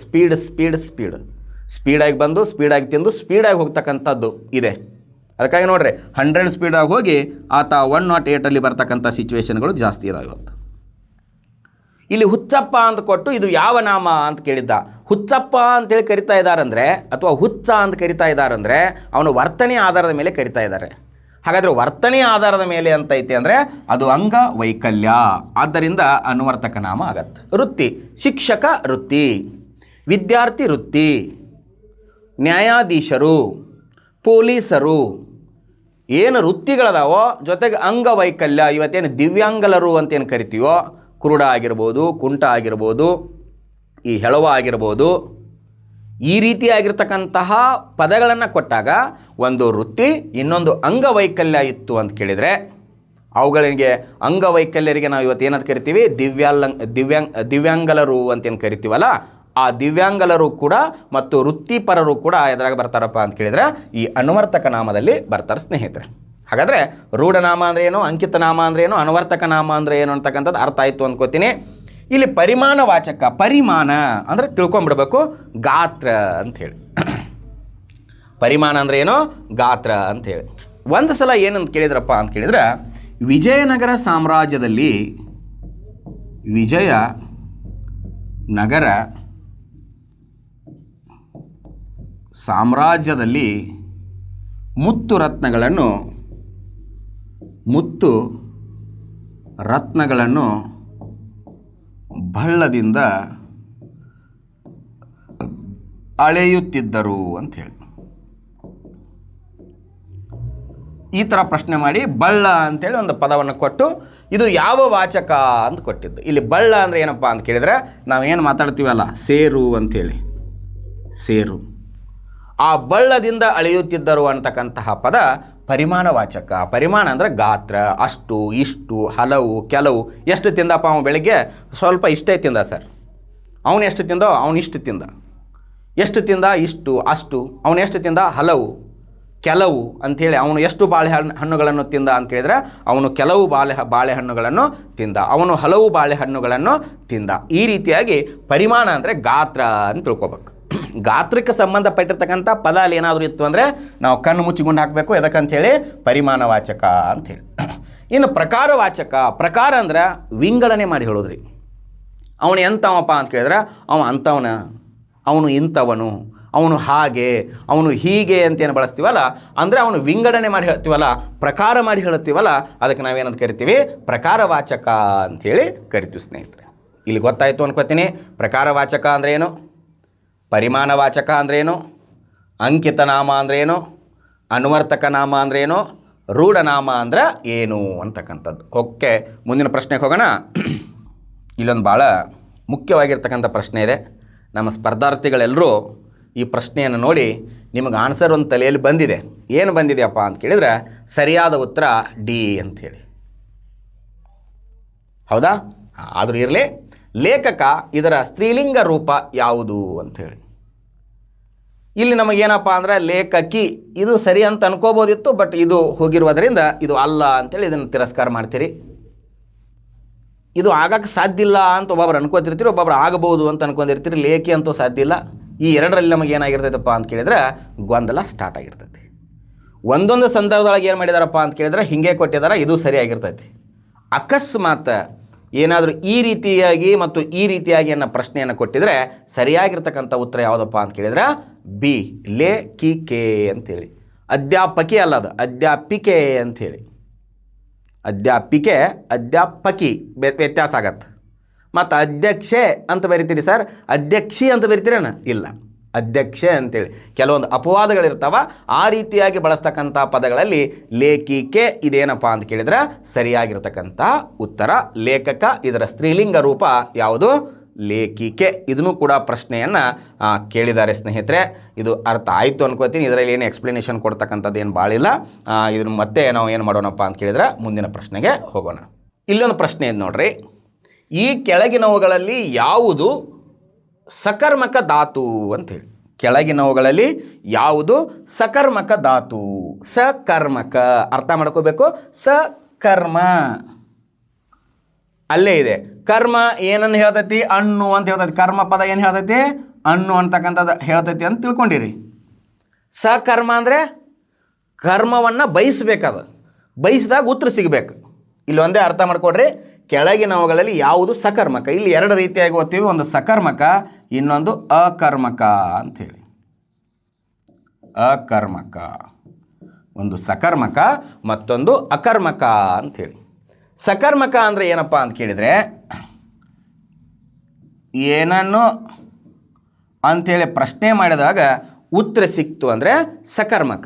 ಸ್ಪೀಡಾಗಿ ಬಂದು ಸ್ಪೀಡಾಗಿ ತಿಂದು ಸ್ಪೀಡಾಗಿ ಹೋಗ್ತಕ್ಕಂಥದ್ದು ಇದೆ. ಅದಕ್ಕಾಗಿ ನೋಡ್ರಿ 100 ಸ್ಪೀಡಾಗಿ ಹೋಗಿ ಆತ 108 ಬರ್ತಕ್ಕಂಥ ಸಿಚುವೇಶನ್ಗಳು ಜಾಸ್ತಿ ಇದಾವೆ ಇವತ್ತು. ಇಲ್ಲಿ ಹುಚ್ಚಪ್ಪ ಅಂತ ಕೊಟ್ಟು ಇದು ಯಾವ ನಾಮ ಅಂತ ಕೇಳಿದ್ದ. ಹುಚ್ಚಪ್ಪ ಅಂತೇಳಿ ಕರಿತಾ ಇದ್ದಾರಂದರೆ, ಅಥವಾ ಹುಚ್ಚ ಅಂತ ಕರಿತಾ ಇದ್ದಾರಂದರೆ ಅವನು ವರ್ತನೆ ಆಧಾರದ ಮೇಲೆ ಕರಿತಾ ಇದ್ದಾರೆ. ಹಾಗಾದರೆ ವರ್ತನೆ ಆಧಾರದ ಮೇಲೆ ಅಂತ ಐತೆ ಅಂದರೆ ಅದು ಅಂಗವೈಕಲ್ಯ, ಆದ್ದರಿಂದ ಅನುವರ್ತಕ ನಾಮ ಆಗತ್ತೆ. ವೃತ್ತಿ, ಶಿಕ್ಷಕ ವೃತ್ತಿ, ವಿದ್ಯಾರ್ಥಿ ವೃತ್ತಿ, ನ್ಯಾಯಾಧೀಶರು, ಪೊಲೀಸರು, ಏನು ವೃತ್ತಿಗಳದಾವೋ ಜೊತೆಗೆ ಅಂಗವೈಕಲ್ಯ, ಇವತ್ತೇನು ದಿವ್ಯಾಂಗಲರು ಅಂತೇನು ಕರಿತೀವೋ, ಕುರುಡ ಆಗಿರ್ಬೋದು, ಕುಂಟ ಆಗಿರ್ಬೋದು, ಈ ಹೆಳವ ಆಗಿರ್ಬೋದು, ಈ ರೀತಿಯಾಗಿರ್ತಕ್ಕಂತಹ ಪದಗಳನ್ನು ಕೊಟ್ಟಾಗ ಒಂದು ವೃತ್ತಿ ಇನ್ನೊಂದು ಅಂಗವೈಕಲ್ಯ ಇತ್ತು ಅಂತ ಕೇಳಿದರೆ, ಅವುಗಳಿಗೆ ಅಂಗವೈಕಲ್ಯರಿಗೆ ನಾವು ಇವತ್ತು ಏನಂತ ಕರಿತೀವಿ? ದಿವ್ಯಾಂಗಲರು ಅಂತೇನು ಕರಿತೀವಲ್ಲ, ಆ ದಿವ್ಯಾಂಗಲರು ಕೂಡ ಮತ್ತು ವೃತ್ತಿಪರರು ಕೂಡ ಎದುರಾಗ ಬರ್ತಾರಪ್ಪ ಅಂತ ಕೇಳಿದರೆ ಈ ಅನುವರ್ತಕ ನಾಮದಲ್ಲಿ ಬರ್ತಾರೆ ಸ್ನೇಹಿತರೆ. ಹಾಗಾದರೆ ರೂಢನಾಮ ಅಂದರೆ ಏನು, ಅಂಕಿತ ನಾಮ ಅಂದರೆ ಏನು, ಅನುವರ್ತಕ ನಾಮ ಅಂದರೆ ಏನು ಅಂತಕ್ಕಂಥದ್ದು ಅರ್ಥ ಆಯಿತು ಅಂದ್ಕೋತೀನಿ. ಇಲ್ಲಿ ಪರಿಮಾಣ ವಾಚಕ, ಪರಿಮಾಣ ಅಂದರೆ ತಿಳ್ಕೊಂಬಿಡ್ಬೇಕು, ಗಾತ್ರ ಅಂಥೇಳಿ. ಪರಿಮಾಣ ಅಂದರೆ ಏನು? ಗಾತ್ರ ಅಂಥೇಳಿ. ಒಂದು ಸಲ ಏನಂತ ಕೇಳಿದ್ರಪ್ಪ ಅಂತ ಕೇಳಿದ್ರೆ, ವಿಜಯನಗರ ಸಾಮ್ರಾಜ್ಯದಲ್ಲಿ ಮುತ್ತು ರತ್ನಗಳನ್ನು ಬಳ್ಳದಿಂದ ಅಳೆಯುತ್ತಿದ್ದರು ಅಂಥೇಳಿ ಈ ಥರ ಪ್ರಶ್ನೆ ಮಾಡಿ ಬಳ್ಳ ಅಂತೇಳಿ ಒಂದು ಪದವನ್ನು ಕೊಟ್ಟು ಇದು ಯಾವ ವಾಚಕ ಅಂತ ಕೊಟ್ಟಿದ್ದು. ಇಲ್ಲಿ ಬಳ್ಳ ಅಂದರೆ ಏನಪ್ಪ ಅಂತ ಕೇಳಿದರೆ ನಾವೇನು ಮಾತಾಡ್ತೀವಲ್ಲ ಸೇರು ಅಂಥೇಳಿ, ಸೇರು. ಆ ಬಳ್ಳದಿಂದ ಅಳೆಯುತ್ತಿದ್ದರು ಅಂತಕ್ಕಂತಹ ಪದ ಪರಿಮಾಣ ವಾಚಕ. ಪರಿಮಾಣ ಅಂದರೆ ಗಾತ್ರ, ಅಷ್ಟು ಇಷ್ಟು ಹಲವು ಕೆಲವು. ಎಷ್ಟು ತಿಂದಪ್ಪ ಅವನು ಬೆಳಗ್ಗೆ? ಸ್ವಲ್ಪ ಇಷ್ಟೇ ತಿಂದ ಸರ್. ಅವನು ಎಷ್ಟು ತಿಂದೋ? ಅವನು ಇಷ್ಟು ತಿಂದ. ಎಷ್ಟು ತಿಂದ? ಇಷ್ಟು ಅಷ್ಟು. ಅವನು ಎಷ್ಟು ತಿಂದ? ಹಲವು ಕೆಲವು ಅಂಥೇಳಿ. ಅವನು ಎಷ್ಟು ಬಾಳೆಹಣ್ಣುಗಳನ್ನು ತಿಂದ ಅಂತ ಕೇಳಿದರೆ ಅವನು ಕೆಲವು ಬಾಳೆಹಣ್ಣುಗಳನ್ನು ತಿಂದ, ಅವನು ಹಲವು ಬಾಳೆಹಣ್ಣುಗಳನ್ನು ತಿಂದ. ಈ ರೀತಿಯಾಗಿ ಪರಿಮಾಣ ಅಂದರೆ ಗಾತ್ರ ಅಂತ ತಿಳ್ಕೊಬೇಕು. ಗಾತ್ರಕ್ಕೆ ಸಂಬಂಧಪಟ್ಟಿರ್ತಕ್ಕಂಥ ಪದ ಅಲ್ಲಿ ಏನಾದರೂ ಇತ್ತು ಅಂದರೆ ನಾವು ಕಣ್ಣು ಮುಚ್ಚಿಕೊಂಡು ಹಾಕಬೇಕು. ಎದಕ್ಕಂಥೇಳಿ? ಪರಿಮಾಣ ವಾಚಕ ಅಂಥೇಳಿ. ಇನ್ನು ಪ್ರಕಾರ ವಾಚಕ. ಪ್ರಕಾರ ಅಂದ್ರೆ ವಿಂಗಡಣೆ ಮಾಡಿ ಹೇಳೋದ್ರಿ. ಅವನು ಎಂಥವಪ್ಪ ಅಂತ ಕೇಳಿದ್ರೆ ಅವ ಅಂಥವನ, ಅವನು ಇಂಥವನು, ಅವನು ಹಾಗೆ, ಅವನು ಹೀಗೆ ಅಂತೇನು ಬಳಸ್ತೀವಲ್ಲ, ಅಂದರೆ ಅವನು ವಿಂಗಡಣೆ ಮಾಡಿ ಹೇಳ್ತೀವಲ್ಲ, ಪ್ರಕಾರ ಮಾಡಿ ಹೇಳ್ತೀವಲ್ಲ, ಅದಕ್ಕೆ ನಾವೇನಂತ ಕರಿತೀವಿ? ಪ್ರಕಾರವಾಚಕ ಅಂಥೇಳಿ ಕರಿತೀವಿ ಸ್ನೇಹಿತರೆ. ಇಲ್ಲಿ ಗೊತ್ತಾಯಿತು ಅನ್ಕೋತೀನಿ. ಪ್ರಕಾರವಾಚಕ ಅಂದರೆ ಏನು, ಪರಿಮಾಣ ವಾಚಕ ಅಂದ್ರೇನು, ಅಂಕಿತ ನಾಮ ಅಂದ್ರೇನು, ಅನುವರ್ತಕ ನಾಮ ಅಂದ್ರೇನು, ರೂಢನಾಮ ಅಂದ್ರೆ ಏನು ಅಂತಕ್ಕಂಥದ್ದು. ಓಕೆ, ಮುಂದಿನ ಪ್ರಶ್ನೆಗೆ ಹೋಗೋಣ. ಇಲ್ಲೊಂದು ಭಾಳ ಮುಖ್ಯವಾಗಿರ್ತಕ್ಕಂಥ ಪ್ರಶ್ನೆ ಇದೆ. ನಮ್ಮ ಸ್ಪರ್ಧಾರ್ಥಿಗಳೆಲ್ಲರೂ ಈ ಪ್ರಶ್ನೆಯನ್ನು ನೋಡಿ ನಿಮಗೆ ಆನ್ಸರ್ ಒಂದು ತಲೆಯಲ್ಲಿ ಬಂದಿದೆ. ಏನು ಬಂದಿದೆಯಪ್ಪ ಅಂತ ಕೇಳಿದರೆ ಸರಿಯಾದ ಉತ್ತರ ಡಿ ಅಂಥೇಳಿ. ಹೌದಾ? ಆದರೂ ಇರಲಿ. ಲೇಖಕ ಇದರ ಸ್ತ್ರೀಲಿಂಗ ರೂಪ ಯಾವುದು ಅಂಥೇಳಿ. ಇಲ್ಲಿ ನಮಗೇನಪ್ಪ ಅಂದ್ರೆ ಲೇಖಕಿ ಇದು ಸರಿ ಅಂತ ಅನ್ಕೋಬೋದಿತ್ತು, ಬಟ್ ಇದು ಹೋಗಿರುವುದರಿಂದ ಇದು ಅಲ್ಲ ಅಂತೇಳಿ ಇದನ್ನು ತಿರಸ್ಕಾರ ಮಾಡ್ತೀರಿ. ಇದು ಆಗಕ್ಕೆ ಸಾಧ್ಯ ಇಲ್ಲ ಅಂತ ಒಬ್ಬೊಬ್ರು ಅನ್ಕೋತಿರ್ತೀರಿ, ಒಬ್ಬೊಬ್ರು ಆಗಬಹುದು ಅಂತ ಅನ್ಕೊಂಡಿರ್ತೀರಿ. ಲೇಖಿ ಅಂತೂ ಸಾಧ್ಯ ಇಲ್ಲ. ಈ ಎರಡರಲ್ಲಿ ನಮಗೆ ಏನಾಗಿರ್ತೈತಪ್ಪ ಅಂತ ಕೇಳಿದ್ರೆ ಗೊಂದಲ ಸ್ಟಾರ್ಟ್ ಆಗಿರ್ತೈತಿ. ಒಂದೊಂದು ಸಂದರ್ಭದೊಳಗೆ ಏನು ಮಾಡಿದಾರಪ್ಪ ಅಂತ ಕೇಳಿದ್ರೆ ಹಿಂಗೆ ಕೊಟ್ಟಿದ್ದಾರೆ, ಇದು ಸರಿಯಾಗಿರ್ತೈತಿ. ಅಕಸ್ಮಾತ್ ಏನಾದರೂ ಈ ರೀತಿಯಾಗಿ ಮತ್ತು ಈ ರೀತಿಯಾಗಿ ಅನ್ನೋ ಪ್ರಶ್ನೆಯನ್ನು ಕೊಟ್ಟಿದ್ರೆ ಸರಿಯಾಗಿರ್ತಕ್ಕಂಥ ಉತ್ತರ ಯಾವುದಪ್ಪ ಅಂತ ಕೇಳಿದ್ರೆ ಬಿ, ಲೇಖಿಕೆ ಅಂತೇಳಿ. ಅಧ್ಯಾಪಕಿ ಅಲ್ಲ, ಅದು ಅಧ್ಯಾಪಿಕೆ ಅಂಥೇಳಿ. ಅಧ್ಯಾಪಿಕೆ ಅಧ್ಯಾಪಕಿ ವ್ಯತ್ಯಾಸ ಆಗತ್ತೆ. ಮತ್ತು ಅಧ್ಯಕ್ಷೆ ಅಂತ ಬರಿತೀರಿ ಸರ್, ಅಧ್ಯಕ್ಷಿ ಅಂತ ಬರಿತೀರೇನ? ಇಲ್ಲ, ಅಧ್ಯಕ್ಷೆ ಅಂತೇಳಿ. ಕೆಲವೊಂದು ಅಪವಾದಗಳಿರ್ತಾವ, ಆ ರೀತಿಯಾಗಿ ಬಳಸ್ತಕ್ಕಂಥ ಪದಗಳಲ್ಲಿ ಲೇಖಿಕೆ ಇದೇನಪ್ಪ ಅಂತ ಕೇಳಿದ್ರೆ ಸರಿಯಾಗಿರ್ತಕ್ಕಂಥ ಉತ್ತರ. ಲೇಖಕ ಇದರ ಸ್ತ್ರೀಲಿಂಗ ರೂಪ ಯಾವುದು? ಲೇಖಿಕೆ. ಇದನ್ನು ಕೂಡ ಪ್ರಶ್ನೆಯನ್ನು ಕೇಳಿದ್ದಾರೆ ಸ್ನೇಹಿತರೆ. ಇದು ಅರ್ಥ ಆಯಿತು ಅನ್ಕೋತೀನಿ. ಇದರಲ್ಲಿ ಏನು ಎಕ್ಸ್ಪ್ಲನೇಷನ್ ಕೊಡ್ತಕ್ಕಂಥದ್ದು ಏನು ಭಾಳಿಲ್ಲ. ಇದನ್ನು ಮತ್ತೆ ನಾವು ಏನು ಮಾಡೋಣಪ್ಪ ಅಂತ ಕೇಳಿದ್ರೆ ಮುಂದಿನ ಪ್ರಶ್ನೆಗೆ ಹೋಗೋಣ. ಇಲ್ಲೊಂದು ಪ್ರಶ್ನೆ ಇದೆ ನೋಡ್ರಿ. ಈ ಕೆಳಗಿನವುಗಳಲ್ಲಿ ಯಾವುದು ಸಕರ್ಮಕ ಧಾತು ಅಂಥೇಳಿ. ಕೆಳಗಿನವುಗಳಲ್ಲಿ ಯಾವುದು ಸಕರ್ಮಕ ಧಾತು? ಸಕರ್ಮಕ ಅರ್ಥ ಮಾಡ್ಕೋಬೇಕು. ಸಕರ್ಮ ಅಲ್ಲೇ ಇದೆ. ಕರ್ಮ ಏನನ್ನು ಹೇಳ್ತೈತಿ? ಅಣ್ಣು ಅಂತ ಹೇಳ್ತೈತಿ. ಕರ್ಮ ಪದ ಏನು ಹೇಳ್ತೈತಿ? ಅಣ್ಣು ಅಂತಕ್ಕಂಥದ್ದು ಹೇಳ್ತೈತಿ ಅಂತ ತಿಳ್ಕೊಂಡಿರಿ. ಸಕರ್ಮ ಅಂದರೆ ಕರ್ಮವನ್ನು ಬಯಸ್ಬೇಕದ, ಬಯಸಿದಾಗ ಉತ್ತರ ಸಿಗಬೇಕು. ಇಲ್ಲಿ ಒಂದೇ ಅರ್ಥ ಮಾಡ್ಕೊಡ್ರಿ. ಕೆಳಗಿನವುಗಳಲ್ಲಿ ಯಾವುದು ಸಕರ್ಮಕ? ಇಲ್ಲಿ ಎರಡು ರೀತಿಯಾಗಿ ಓದ್ತೀವಿ. ಒಂದು ಸಕರ್ಮಕ, ಇನ್ನೊಂದು ಅಕರ್ಮಕ ಅಂಥೇಳಿ. ಅಕರ್ಮಕ, ಒಂದು ಸಕರ್ಮಕ ಮತ್ತೊಂದು ಅಕರ್ಮಕ ಅಂಥೇಳಿ. ಸಕರ್ಮಕ ಅಂದರೆ ಏನಪ್ಪ ಅಂತ ಕೇಳಿದರೆ ಏನನ್ನು ಅಂಥೇಳಿ ಪ್ರಶ್ನೆ ಮಾಡಿದಾಗ ಉತ್ತರ ಸಿಕ್ತು ಅಂದರೆ ಸಕರ್ಮಕ.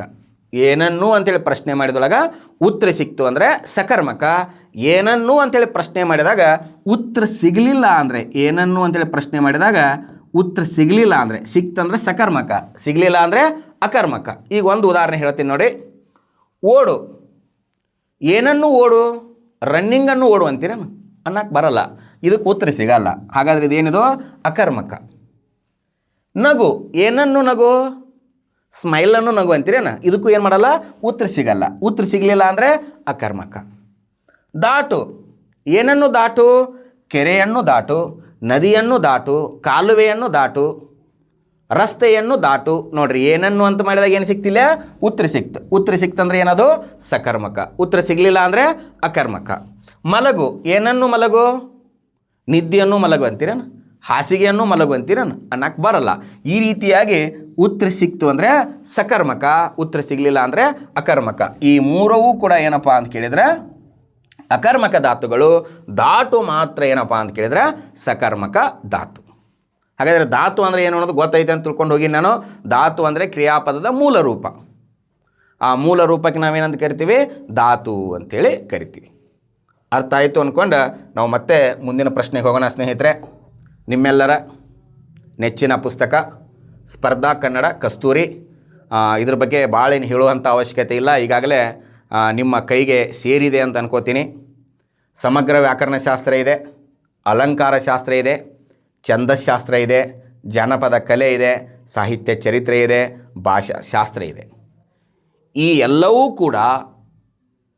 ಏನನ್ನು ಅಂತೇಳಿ ಪ್ರಶ್ನೆ ಮಾಡಿದೊಳಗೆ ಉತ್ತರ ಸಿಕ್ತು ಅಂದರೆ ಸಕರ್ಮಕ. ಏನನ್ನು ಅಂತೇಳಿ ಪ್ರಶ್ನೆ ಮಾಡಿದಾಗ ಉತ್ತರ ಸಿಗಲಿಲ್ಲ ಅಂದರೆ, ಏನನ್ನು ಅಂತೇಳಿ ಪ್ರಶ್ನೆ ಮಾಡಿದಾಗ ಉತ್ತರ ಸಿಗಲಿಲ್ಲ ಅಂದರೆ, ಸಿಕ್ತಂದರೆ ಸಕರ್ಮಕ, ಸಿಗಲಿಲ್ಲ ಅಂದರೆ ಅಕರ್ಮಕ. ಈಗ ಒಂದು ಉದಾಹರಣೆ ಹೇಳ್ತೀನಿ ನೋಡಿ. ಓಡು, ಏನನ್ನು ಓಡು? ರನ್ನಿಂಗನ್ನು ಓಡು ಅಂತೀರೇನು? ಅನ್ನಕ್ಕೆ ಬರಲ್ಲ, ಇದಕ್ಕೆ ಉತ್ತರ ಸಿಗಲ್ಲ. ಹಾಗಾದರೆ ಇದೇನಿದು? ಅಕರ್ಮಕ. ನಗು, ಏನನ್ನು ನಗು? ಸ್ಮೈಲನ್ನು ನಗು ಅಂತೀರೇನ? ಇದಕ್ಕೂ ಏನು ಮಾಡಲ್ಲ? ಉತ್ತರ ಸಿಗಲ್ಲ. ಉತ್ತರ ಸಿಗಲಿಲ್ಲ ಅಂದರೆ ಅಕರ್ಮಕ. ದಾಟು, ಏನನ್ನು ದಾಟು? ಕೆರೆಯನ್ನು ದಾಟು, ನದಿಯನ್ನು ದಾಟು, ಕಾಲುವೆಯನ್ನು ದಾಟು, ರಸ್ತೆಯನ್ನು ದಾಟು. ನೋಡ್ರಿ, ಏನನ್ನು ಅಂತ ಮಾಡಿದಾಗ ಏನು ಸಿಕ್ತಿಲ್ಲ? ಉತ್ತರ ಸಿಕ್ತು. ಉತ್ತರ ಸಿಕ್ತಂದ್ರೆ ಏನದು? ಸಕರ್ಮಕ. ಉತ್ತರ ಸಿಗಲಿಲ್ಲ ಅಂದರೆ ಅಕರ್ಮಕ. ಮಲಗು, ಏನನ್ನು ಮಲಗು? ನಿದ್ದೆಯನ್ನು ಮಲಗು ಅಂತೀರೇನು? ಹಾಸಿಗೆಯನ್ನು ಮಲಗು ಅಂತೀರೇನು? ಅನ್ನಕ್ಕೆ ಬರಲ್ಲ. ಈ ರೀತಿಯಾಗಿ ಉತ್ತರ ಸಿಕ್ತು ಅಂದರೆ ಸಕರ್ಮಕ, ಉತ್ತರ ಸಿಗಲಿಲ್ಲ ಅಂದರೆ ಅಕರ್ಮಕ. ಈ ಮೂರವೂ ಕೂಡ ಏನಪ್ಪ ಅಂತ ಕೇಳಿದರೆ ಅಕರ್ಮಕ ಧಾತುಗಳು. ಧಾತು ಮಾತ್ರ ಏನಪ್ಪ ಅಂತ ಕೇಳಿದರೆ ಸಕರ್ಮಕ ಧಾತು. ಹಾಗಾದರೆ ಧಾತು ಅಂದರೆ ಏನು ಅನ್ನೋದು ಗೊತ್ತೈತೆ ಅಂತ ತಿಳ್ಕೊಂಡು ಹೋಗಿ ನಾನು. ಧಾತು ಅಂದರೆ ಕ್ರಿಯಾಪದದ ಮೂಲ ರೂಪ. ಆ ಮೂಲ ರೂಪಕ್ಕೆ ನಾವೇನಂತ ಕರಿತೀವಿ? ಧಾತು ಅಂಥೇಳಿ ಕರಿತೀವಿ. ಅರ್ಥ ಆಯಿತು ಅಂದ್ಕೊಂಡು ನಾವು ಮತ್ತೆ ಮುಂದಿನ ಪ್ರಶ್ನೆಗೆ ಹೋಗೋಣ ಸ್ನೇಹಿತರೆ. ನಿಮ್ಮೆಲ್ಲರ ನೆಚ್ಚಿನ ಪುಸ್ತಕ ಸ್ಪರ್ಧಾ ಕನ್ನಡ ಕಸ್ತೂರಿ. ಇದ್ರ ಬಗ್ಗೆ ಭಾಳೇನು ಹೇಳುವಂಥ ಅವಶ್ಯಕತೆ ಇಲ್ಲ, ಈಗಾಗಲೇ ನಿಮ್ಮ ಕೈಗೆ ಸೇರಿದೆ ಅಂತ ಅನ್ಕೋತೀನಿ. ಸಮಗ್ರ ವ್ಯಾಕರಣಶಾಸ್ತ್ರ ಇದೆ, ಅಲಂಕಾರ ಶಾಸ್ತ್ರ ಇದೆ, ಛಂದಸ್ಶಾಸ್ತ್ರ ಇದೆ, ಜಾನಪದ ಕಲೆ ಇದೆ, ಸಾಹಿತ್ಯ ಚರಿತ್ರೆ ಇದೆ, ಭಾಷಾ ಶಾಸ್ತ್ರ ಇದೆ. ಈ ಎಲ್ಲವೂ ಕೂಡ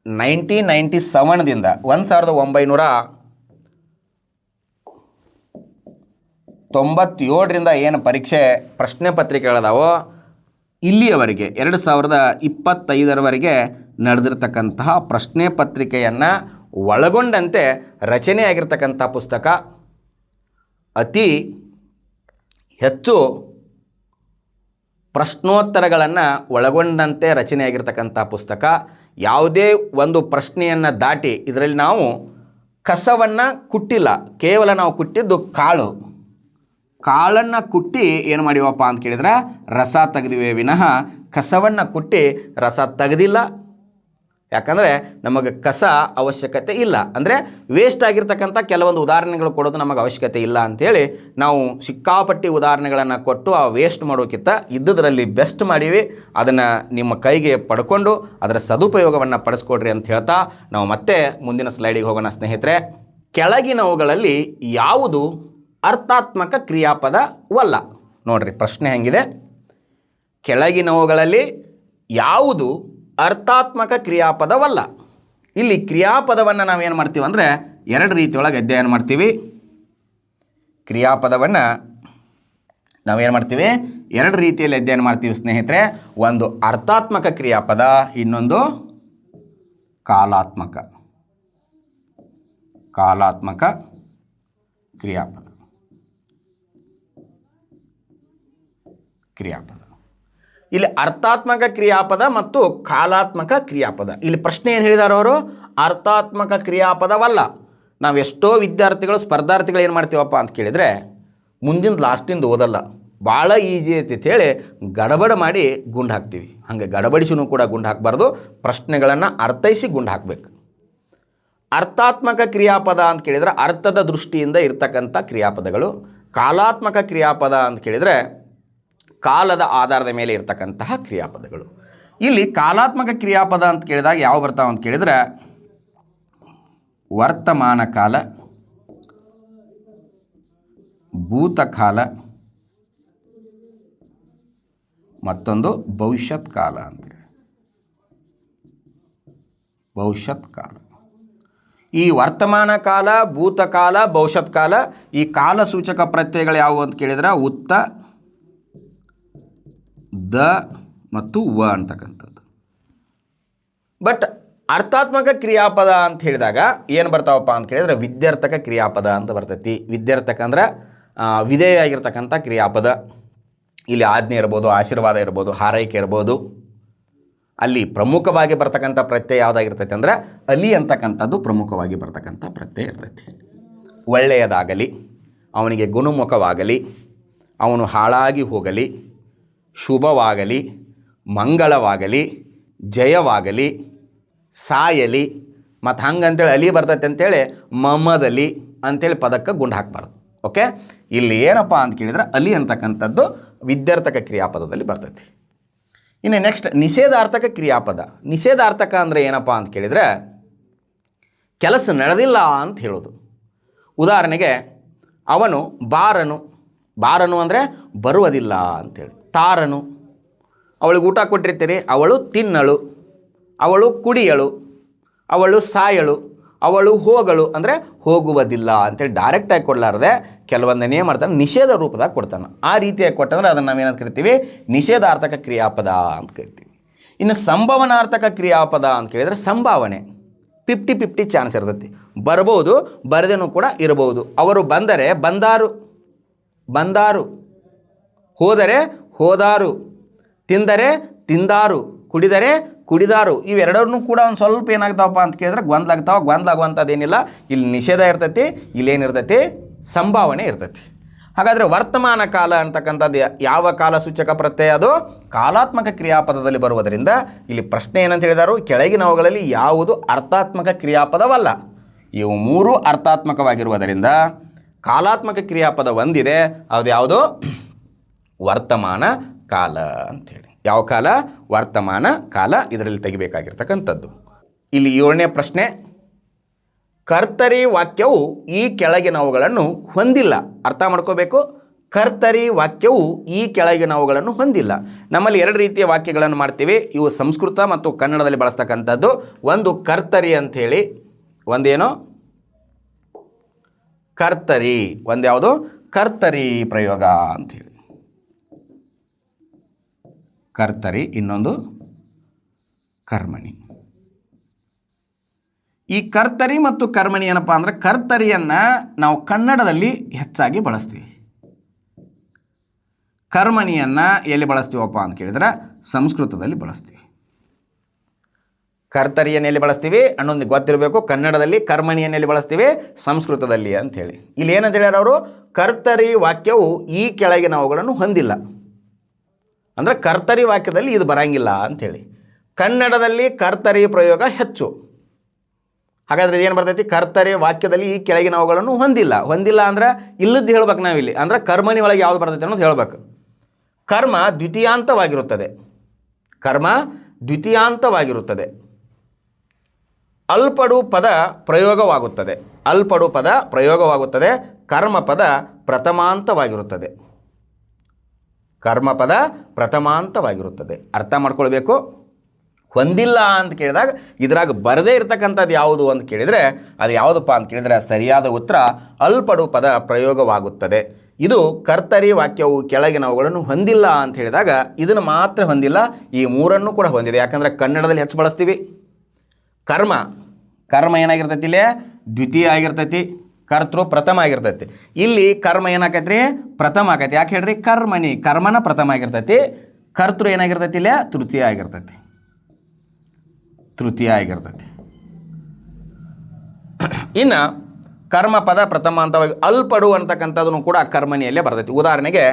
1997ದಿಂದ 1997ರಿಂದ ಏನು ಪರೀಕ್ಷೆ ಪ್ರಶ್ನೆ ಪತ್ರಿಕೆಗಳದಾವೋ ಇಲ್ಲಿಯವರೆಗೆ 2025ರವರೆಗೆ ನಡೆದಿರ್ತಕ್ಕಂತಹ ಪ್ರಶ್ನೆ ಪತ್ರಿಕೆಯನ್ನು ಒಳಗೊಂಡಂತೆ ರಚನೆಯಾಗಿರ್ತಕ್ಕಂಥ ಪುಸ್ತಕ. ಅತಿ ಹೆಚ್ಚು ಪ್ರಶ್ನೋತ್ತರಗಳನ್ನು ಒಳಗೊಂಡಂತೆ ರಚನೆಯಾಗಿರ್ತಕ್ಕಂಥ ಪುಸ್ತಕ. ಯಾವುದೇ ಒಂದು ಪ್ರಶ್ನೆಯನ್ನು ದಾಟಿ ಇದರಲ್ಲಿ ನಾವು ಕಸವನ್ನು ಕುಟ್ಟಿಲ್ಲ, ಕೇವಲ ನಾವು ಕುಟ್ಟಿದ್ದು ಕಾಳನ್ನು ಕುಟ್ಟಿ ಏನು ಮಾಡಿವಪ್ಪ ಅಂತ ಕೇಳಿದ್ರೆ ರಸ ತೆಗೆದಿವೆ ವಿನಃ ಕಸವನ್ನು ಕುಟ್ಟಿ ರಸ ತೆಗೆದಿಲ್ಲ. ಯಾಕಂದರೆ ನಮಗೆ ಕಸ ಅವಶ್ಯಕತೆ ಇಲ್ಲ, ಅಂದರೆ ವೇಸ್ಟ್ ಆಗಿರ್ತಕ್ಕಂಥ ಕೆಲವೊಂದು ಉದಾಹರಣೆಗಳು ಕೊಡೋದು ನಮಗೆ ಅವಶ್ಯಕತೆ ಇಲ್ಲ ಅಂಥೇಳಿ ನಾವು ಸಿಕ್ಕಾಪಟ್ಟಿ ಉದಾಹರಣೆಗಳನ್ನು ಕೊಟ್ಟು ಆ ವೇಸ್ಟ್ ಮಾಡೋಕ್ಕಿಂತ ಇದ್ದುದರಲ್ಲಿ ಬೆಸ್ಟ್ ಮಾಡೀವಿ. ಅದನ್ನು ನಿಮ್ಮ ಕೈಗೆ ಪಡ್ಕೊಂಡು ಅದರ ಸದುಪಯೋಗವನ್ನು ಪಡಿಸ್ಕೊಡ್ರಿ ಅಂತ ಹೇಳ್ತಾ ನಾವು ಮತ್ತೆ ಮುಂದಿನ ಸ್ಲೈಡಿಗೆ ಹೋಗೋಣ ಸ್ನೇಹಿತರೆ. ಕೆಳಗಿನವುಗಳಲ್ಲಿ ಯಾವುದು ಅರ್ಥಾತ್ಮಕ ಕ್ರಿಯಾಪದವಲ್ಲ? ನೋಡ್ರಿ ಪ್ರಶ್ನೆ ಹೆಂಗಿದೆ. ಕೆಳಗಿನವುಗಳಲ್ಲಿ ಯಾವುದು ಅರ್ಥಾತ್ಮಕ ಕ್ರಿಯಾಪದವಲ್ಲ. ಇಲ್ಲಿ ಕ್ರಿಯಾಪದವನ್ನು ನಾವೇನು ಮಾಡ್ತೀವಿ ಅಂದರೆ ಎರಡು ರೀತಿಯೊಳಗೆ ಅಧ್ಯಯನ ಮಾಡ್ತೀವಿ. ಕ್ರಿಯಾಪದವನ್ನು ನಾವೇನು ಮಾಡ್ತೀವಿ, ಎರಡು ರೀತಿಯಲ್ಲಿ ಅಧ್ಯಯನ ಮಾಡ್ತೀವಿ ಸ್ನೇಹಿತರೆ. ಒಂದು ಅರ್ಥಾತ್ಮಕ ಕ್ರಿಯಾಪದ, ಇನ್ನೊಂದು ಕಾಲಾತ್ಮಕ ಕ್ರಿಯಾಪದ. ಇಲ್ಲಿ ಅರ್ಥಾತ್ಮಕ ಕ್ರಿಯಾಪದ ಮತ್ತು ಕಾಲಾತ್ಮಕ ಕ್ರಿಯಾಪದ. ಇಲ್ಲಿ ಪ್ರಶ್ನೆ ಏನು ಹೇಳಿದಾರೆ ಅವರು, ಅರ್ಥಾತ್ಮಕ ಕ್ರಿಯಾಪದವಲ್ಲ. ನಾವು ಎಷ್ಟೋ ವಿದ್ಯಾರ್ಥಿಗಳು ಸ್ಪರ್ಧಾರ್ಥಿಗಳು ಏನು ಮಾಡ್ತೀವಪ್ಪ ಅಂತ ಕೇಳಿದರೆ ಮುಂದಿನ ಲಾಸ್ಟಿಂದ ಓದಲ್ಲ, ಭಾಳ ಈಜಿ ಐತಿ ಅಂತೇಳಿ ಗಡಬಡ ಮಾಡಿ ಗುಂಡು ಹಾಕ್ತೀವಿ. ಹಾಗೆ ಗಡಬಡಿಸಿನೂ ಕೂಡ ಗುಂಡು ಹಾಕಬಾರ್ದು, ಪ್ರಶ್ನೆಗಳನ್ನು ಅರ್ಥೈಸಿ ಗುಂಡು ಹಾಕಬೇಕು. ಅರ್ಥಾತ್ಮಕ ಕ್ರಿಯಾಪದ ಅಂತ ಕೇಳಿದರೆ ಅರ್ಥದ ದೃಷ್ಟಿಯಿಂದ ಇರ್ತಕ್ಕಂಥ ಕ್ರಿಯಾಪದಗಳು. ಕಾಲಾತ್ಮಕ ಕ್ರಿಯಾಪದ ಅಂತ ಕೇಳಿದರೆ ಕಾಲದ ಆಧಾರದ ಮೇಲೆ ಇರ್ತಕ್ಕಂತಹ ಕ್ರಿಯಾಪದಗಳು. ಇಲ್ಲಿ ಕಾಲಾತ್ಮಕ ಕ್ರಿಯಾಪದ ಅಂತ ಕೇಳಿದಾಗ ಯಾವ ಬರ್ತಾವೆ ಅಂತ ಕೇಳಿದರೆ ವರ್ತಮಾನ ಕಾಲ, ಭೂತಕಾಲ, ಮತ್ತೊಂದು ಭವಿಷ್ಯತ್ ಕಾಲ ಅಂತೇಳಿ. ಭವಿಷ್ಯತ್ ಕಾಲ, ಈ ವರ್ತಮಾನ ಕಾಲ, ಭೂತಕಾಲ, ಭವಿಷ್ಯತ್ ಕಾಲ, ಈ ಕಾಲ ಸೂಚಕ ಪ್ರತ್ಯಯಗಳು ಯಾವುವು ಅಂತ ಕೇಳಿದ್ರೆ ಉತ್ತ, ದ ಮತ್ತು ವ ಅಂತಕ್ಕಂಥದ್ದು. ಬಟ್ ಅರ್ಥಾತ್ಮಕ ಕ್ರಿಯಾಪದ ಅಂತ ಹೇಳಿದಾಗ ಏನು ಬರ್ತಾವಪ್ಪ ಅಂತ ಕೇಳಿದ್ರೆ ವಿದ್ಯಾರ್ಥಕ ಕ್ರಿಯಾಪದ ಅಂತ ಬರ್ತೈತಿ. ವಿದ್ಯಾರ್ಥಕ ಅಂದ್ರೆ ವಿಧೇಯ ಆಗಿರ್ತಕ್ಕಂಥ ಕ್ರಿಯಾಪದ. ಇಲ್ಲಿ ಆಜ್ಞೆ ಇರ್ಬೋದು, ಆಶೀರ್ವಾದ ಇರ್ಬೋದು, ಹಾರೈಕೆ ಇರ್ಬೋದು. ಅಲ್ಲಿ ಪ್ರಮುಖವಾಗಿ ಬರ್ತಕ್ಕಂಥ ಪ್ರತ್ಯಯ ಯಾವುದಾಗಿರ್ತೈತೆ ಅಂದರೆ ಅಲಿ ಅಂತಕ್ಕಂಥದ್ದು ಪ್ರಮುಖವಾಗಿ ಬರ್ತಕ್ಕಂಥ ಪ್ರತ್ಯಯ ಇರ್ತೈತಿ. ಒಳ್ಳೆಯದಾಗಲಿ, ಅವನಿಗೆ ಗುಣಮುಖವಾಗಲಿ, ಅವನು ಹಾಳಾಗಿ ಹೋಗಲಿ, ಶುಭವಾಗಲಿ, ಮಂಗಳವಾಗಲಿ, ಜಯವಾಗಲಿ, ಸಾಯಲಿ, ಮತ್ತು ಹಂಗಂತೇಳಿ ಅಲಿ ಬರ್ತೈತೆ ಅಂತೇಳಿ ಮಮ್ಮದಲ್ಲಿ ಅಂತೇಳಿ ಪದಕ್ಕೆ ಗುಂಡು ಹಾಕಬಾರ್ದು. ಓಕೆ, ಇಲ್ಲಿ ಏನಪ್ಪ ಅಂತ ಕೇಳಿದರೆ ಅಲಿ ಅಂತಕ್ಕಂಥದ್ದು ವಿದ್ಯಾರ್ಥಕ ಕ್ರಿಯಾಪದದಲ್ಲಿ ಬರ್ತೈತಿ. ಇನ್ನು ನೆಕ್ಸ್ಟ್ ನಿಷೇಧಾರ್ಥಕ ಕ್ರಿಯಾಪದ. ನಿಷೇಧಾರ್ಥಕ ಅಂದರೆ ಏನಪ್ಪ ಅಂತ ಕೇಳಿದರೆ ಕೆಲಸ ನಡೆದಿಲ್ಲ ಅಂತ ಹೇಳೋದು. ಉದಾಹರಣೆಗೆ ಅವನು ಬಾರನು ಅಂದರೆ ಬರುವುದಿಲ್ಲ ಅಂಥೇಳಿ. ತಾರನು, ಅವಳಿಗೆ ಊಟ ಕೊಟ್ಟಿರ್ತೀರಿ, ಅವಳು ತಿನ್ನಳು, ಅವಳು ಕುಡಿಯಳು, ಅವಳು ಸಾಯಳು, ಅವಳು ಹೋಗಳು ಅಂದರೆ ಹೋಗುವುದಿಲ್ಲ ಅಂತೇಳಿ ಡೈರೆಕ್ಟಾಗಿ ಕೊಡಲಾರದೆ ಕೆಲವೊಂದನ್ನು ಏನು ಮಾಡ್ತಾನೆ ನಿಷೇಧ ರೂಪದಾಗ ಕೊಡ್ತಾನೆ. ಆ ರೀತಿಯಾಗಿ ಕೊಟ್ಟಂದ್ರೆ ಅದನ್ನು ನಾವೇನಂತ ಕರಿತೀವಿ, ನಿಷೇಧಾರ್ಥಕ ಕ್ರಿಯಾಪದ ಅಂತ ಕರಿತೀವಿ. ಇನ್ನು ಸಂಭವನಾರ್ಥಕ ಕ್ರಿಯಾಪದ ಅಂತ ಕೇಳಿದರೆ ಸಂಭಾವನೆ 50-50 ಚಾನ್ಸ್ ಇರ್ತೈತಿ. ಬರ್ಬೋದು, ಬರದೇನೂ ಕೂಡ ಇರಬಹುದು. ಅವರು ಬಂದರೆ ಬಂದಾರು, ಹೋದರೆ ಹೋದಾರು, ತಿಂದರೆ ತಿಂದಾರು, ಕುಡಿದರೆ ಕುಡಿದಾರು. ಇವೆರಡನ್ನೂ ಕೂಡ ಒಂದು ಸ್ವಲ್ಪ ಏನಾಗ್ತಾವಪ್ಪ ಅಂತ ಕೇಳಿದ್ರೆ ಗೊಂದಲಾಗುವಂಥದ್ದೇನಿಲ್ಲ. ಇಲ್ಲಿ ನಿಷೇಧ ಇರ್ತೈತಿ, ಇಲ್ಲೇನಿರ್ತೈತಿ ಸಂಭಾವನೆ ಇರ್ತೈತಿ. ಹಾಗಾದರೆ ವರ್ತಮಾನ ಕಾಲ ಅಂತಕ್ಕಂಥದ್ದು ಯಾವ ಕಾಲ ಸೂಚಕ ಪ್ರತ್ಯಯ? ಅದು ಕಾಲಾತ್ಮಕ ಕ್ರಿಯಾಪದದಲ್ಲಿ ಬರುವುದರಿಂದ ಇಲ್ಲಿ ಪ್ರಶ್ನೆ ಏನಂತ ಹೇಳಿದಾರು, ಕೆಳಗಿನವುಗಳಲ್ಲಿ ಯಾವುದು ಅರ್ಥಾತ್ಮಕ ಕ್ರಿಯಾಪದವಲ್ಲ. ಇವು ಮೂರು ಅರ್ಥಾತ್ಮಕವಾಗಿರುವುದರಿಂದ ಕಾಲಾತ್ಮಕ ಕ್ರಿಯಾಪದ ಒಂದಿದೆ, ಅದು ಯಾವುದು? ವರ್ತಮಾನ ಕಾಲ ಅಂಥೇಳಿ. ಯಾವ ಕಾಲ? ವರ್ತಮಾನ ಕಾಲ. ಇದರಲ್ಲಿ ತೆಗಿಬೇಕಾಗಿರ್ತಕ್ಕಂಥದ್ದು. ಇಲ್ಲಿ 7ನೇ ಪ್ರಶ್ನೆ, ಕರ್ತರಿ ವಾಕ್ಯವು ಈ ಕೆಳಗಿನವುಗಳನ್ನು ಹೊಂದಿಲ್ಲ. ಅರ್ಥ ಮಾಡ್ಕೋಬೇಕು, ಕರ್ತರಿ ವಾಕ್ಯವು ಈ ಕೆಳಗಿನವುಗಳನ್ನು ಹೊಂದಿಲ್ಲ. ನಮ್ಮಲ್ಲಿ ಎರಡು ರೀತಿಯ ವಾಕ್ಯಗಳನ್ನು ಮಾಡ್ತೀವಿ. ಇವು ಸಂಸ್ಕೃತ ಮತ್ತು ಕನ್ನಡದಲ್ಲಿ ಬಳಸ್ತಕ್ಕಂಥದ್ದು. ಒಂದು ಕರ್ತರಿ ಅಂಥೇಳಿ, ಒಂದೇನು ಕರ್ತರಿ, ಒಂದ್ಯಾವುದು ಕರ್ತರಿ ಪ್ರಯೋಗ ಅಂಥೇಳಿ ಕರ್ತರಿ, ಇನ್ನೊಂದು ಕರ್ಮಣಿ. ಈ ಕರ್ತರಿ ಮತ್ತು ಕರ್ಮಣಿ ಏನಪ್ಪ ಅಂದರೆ ಕರ್ತರಿಯನ್ನು ನಾವು ಕನ್ನಡದಲ್ಲಿ ಹೆಚ್ಚಾಗಿ ಬಳಸ್ತೀವಿ. ಕರ್ಮಣಿಯನ್ನು ಎಲ್ಲಿ ಬಳಸ್ತೀವಪ್ಪ ಅಂತ ಕೇಳಿದ್ರೆ ಸಂಸ್ಕೃತದಲ್ಲಿ ಬಳಸ್ತೀವಿ. ಕರ್ತರಿಯನ್ನು ಎಲ್ಲಿ ಬಳಸ್ತೀವಿ ಅನ್ನೊಂದು ಗೊತ್ತಿರಬೇಕು. ಕನ್ನಡದಲ್ಲಿ ಕರ್ಮಣಿಯನ್ನು ಎಲ್ಲಿ ಬಳಸ್ತೀವಿ? ಸಂಸ್ಕೃತದಲ್ಲಿ ಅಂಥೇಳಿ. ಇಲ್ಲಿ ಏನಂತ ಹೇಳ್ಯಾರ ಅವರು, ಕರ್ತರಿ ವಾಕ್ಯವು ಈ ಕೆಳಗಿನವುಗಳನ್ನು ಹೊಂದಿಲ್ಲ. ಅಂದರೆ ಕರ್ತರಿ ವಾಕ್ಯದಲ್ಲಿ ಇದು ಬರಂಗಿಲ್ಲ ಅಂಥೇಳಿ. ಕನ್ನಡದಲ್ಲಿ ಕರ್ತರಿ ಪ್ರಯೋಗ ಹೆಚ್ಚು. ಹಾಗಾದರೆ ಇದೇನು ಬರ್ತೈತಿ? ಕರ್ತರಿ ವಾಕ್ಯದಲ್ಲಿ ಈ ಕೆಳಗಿನವುಗಳನ್ನು ಹೊಂದಿಲ್ಲ ಅಂದ್ರೆ ಇಲ್ಲದ್ದು ಹೇಳ್ಬೇಕು ನಾವಿಲ್ಲಿ. ಅಂದರೆ ಕರ್ಮಣಿ ಒಳಗೆ ಯಾವುದು ಬರ್ತೈತೆ ಅನ್ನೋದು ಹೇಳ್ಬೇಕು. ಕರ್ಮ ದ್ವಿತೀಯಾಂತವಾಗಿರುತ್ತದೆ. ಅಲ್ಪಡು ಪದ ಪ್ರಯೋಗವಾಗುತ್ತದೆ. ಕರ್ಮ ಪದ ಪ್ರಥಮಾಂತವಾಗಿರುತ್ತದೆ. ಕರ್ಮಪದ ಪ್ರಥಮಾಂತವಾಗಿರುತ್ತದೆ. ಅರ್ಥ ಮಾಡ್ಕೊಳ್ಬೇಕು. ಹೊಂದಿಲ್ಲ ಅಂತ ಕೇಳಿದಾಗ ಇದ್ರಾಗ ಬರದೇ ಇರತಕ್ಕಂಥದ್ದು ಯಾವುದು ಅಂತ ಕೇಳಿದರೆ ಅದು ಯಾವುದಪ್ಪ ಅಂತ ಕೇಳಿದರೆ ಸರಿಯಾದ ಉತ್ತರ ಅಲ್ಪಡು ಪದ ಪ್ರಯೋಗವಾಗುತ್ತದೆ. ಇದು ಕರ್ತರಿ ವಾಕ್ಯವು ಕೆಳಗಿನವುಗಳನ್ನು ಹೊಂದಿಲ್ಲ ಅಂತ ಹೇಳಿದಾಗ ಇದನ್ನು ಮಾತ್ರ ಹೊಂದಿಲ್ಲ, ಈ ಮೂರನ್ನು ಕೂಡ ಹೊಂದಿದೆ. ಯಾಕಂದರೆ ಕನ್ನಡದಲ್ಲಿ ಹೆಚ್ಚು ಬಳಸ್ತೀವಿ. ಕರ್ಮ ಏನಾಗಿರ್ತೈತಿ, ಇಲ್ಲೇ ದ್ವಿತೀಯ ಆಗಿರ್ತೈತಿ, ಕರ್ತೃ ಪ್ರಥಮ ಆಗಿರ್ತೈತಿ. ಇಲ್ಲಿ ಕರ್ಮ ಏನಾಕೈತ್ರಿ, ಪ್ರಥಮ ಆಕೈತಿ. ಯಾಕೆ ಹೇಳ್ರಿ, ಕರ್ಮನ ಪ್ರಥಮ ಆಗಿರ್ತೈತಿ, ಕರ್ತೃ ಏನಾಗಿರ್ತೈತಿ, ಇಲ್ಲೇ ತೃತೀಯ ಆಗಿರ್ತೈತಿ. ಇನ್ನು ಕರ್ಮಪದ ಪ್ರಥಮಾಂತವಾಗಿ ಅಲ್ಪಡು ಅಂತಕ್ಕಂಥದ್ದನ್ನು ಕೂಡ ಕರ್ಮಣಿಯಲ್ಲೇ ಬರ್ತೈತಿ. ಉದಾಹರಣೆಗೆ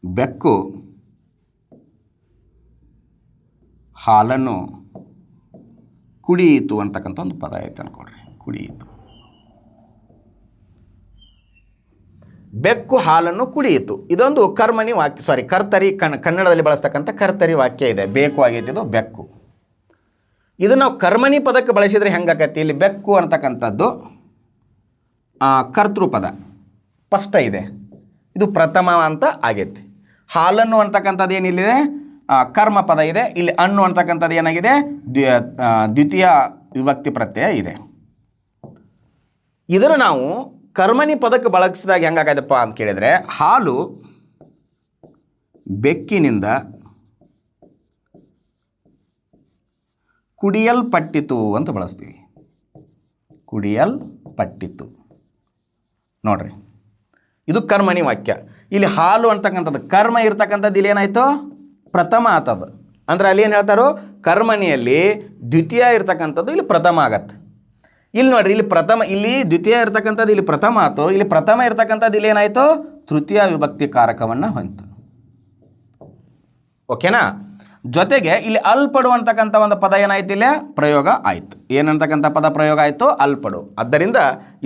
ಬೆಕ್ಕು ಹಾಲನ್ನು ಕುಡಿಯಿತು ಅಂತಕ್ಕಂಥ ಒಂದು ಪದ ಐತೆ ಅನ್ಕೊಡ್ರಿ. ಕುಡಿಯಿತು, ಬೆಕ್ಕು ಹಾಲನ್ನು ಕುಡಿಯಿತು. ಇದೊಂದು ಕರ್ಮಣಿ ವಾಕ್ಯ, ಕರ್ತರಿ ಕನ್ನಡದಲ್ಲಿ ಬಳಸ್ತಕ್ಕಂಥ ಕರ್ತರಿ ವಾಕ್ಯ ಇದೆ. ಬೇಕು ಆಗೈತಿ, ಇದು ಬೆಕ್ಕು. ಇದನ್ನು ನಾವು ಕರ್ಮಣಿ ಪದಕ್ಕೆ ಬಳಸಿದರೆ ಹೆಂಗಾಕೈತಿ, ಇಲ್ಲಿ ಬೆಕ್ಕು ಅಂತಕ್ಕಂಥದ್ದು ಕರ್ತೃಪದ ಸ್ಪಷ್ಟ ಇದೆ, ಇದು ಪ್ರಥಮ ಅಂತ ಆಗೈತಿ. ಹಾಲನ್ನು ಅಂತಕ್ಕಂಥದ್ದು ಏನಿಲ್ಲಿದೆ ಕರ್ಮ ಪದ ಇದೆ. ಇಲ್ಲಿ ಹಣ್ಣು ಅಂತಕ್ಕಂಥದ್ದು ಏನಾಗಿದೆ, ದ್ವಿತೀಯ ವಿಭಕ್ತಿ ಪ್ರತ್ಯಯ ಇದೆ. ಇದನ್ನು ನಾವು ಕರ್ಮಣಿ ಪದಕ್ಕೆ ಬಳಸಿದಾಗ ಹೆಂಗಾಗೈತಪ್ಪ ಅಂತ ಕೇಳಿದರೆ, ಹಾಲು ಬೆಕ್ಕಿನಿಂದ ಕುಡಿಯಲ್ಪಟ್ಟಿತು ಅಂತ ಬಳಸ್ತೀವಿ. ಕುಡಿಯಲ್ಪಟ್ಟಿತು ನೋಡ್ರಿ, ಇದು ಕರ್ಮಣಿ ವಾಕ್ಯ. ಇಲ್ಲಿ ಹಾಲು ಅಂತಕ್ಕಂಥದ್ದು ಕರ್ಮ ಇರ್ತಕ್ಕಂಥದ್ದು ಇಲ್ಲಿ ಏನಾಯಿತು, ಪ್ರಥಮ ಆತದು. ಅಂದರೆ ಅಲ್ಲಿ ಏನು ಹೇಳ್ತಾರೋ, ಕರ್ಮಣಿಯಲ್ಲಿ ದ್ವಿತೀಯ ಇರ್ತಕ್ಕಂಥದ್ದು ಇಲ್ಲಿ ಪ್ರಥಮ ಆಗತ್ತೆ. ಇಲ್ಲಿ ನೋಡ್ರಿ, ಇಲ್ಲಿ ದ್ವಿತೀಯ ಇರ್ತಕ್ಕಂಥದ್ದು ಇಲ್ಲಿ ಪ್ರಥಮ ಆಯಿತು, ಇಲ್ಲಿ ಪ್ರಥಮ ಇರ್ತಕ್ಕಂಥದ್ದು ಇಲ್ಲಿ ಏನಾಯಿತು, ತೃತೀಯ ವಿಭಕ್ತಿ ಕಾರಕವನ್ನು ಹೊಂದಿತು. ಓಕೆನಾ. ಜೊತೆಗೆ ಇಲ್ಲಿ ಅಲ್ಪಡು ಅಂತಕ್ಕಂಥ ಒಂದು ಪದ ಏನಾಯ್ತು, ಇಲ್ಲೇ ಪ್ರಯೋಗ ಆಯಿತು. ಏನಂತಕ್ಕಂಥ ಪದ ಪ್ರಯೋಗ ಆಯಿತು, ಅಲ್ಪಡು. ಆದ್ದರಿಂದ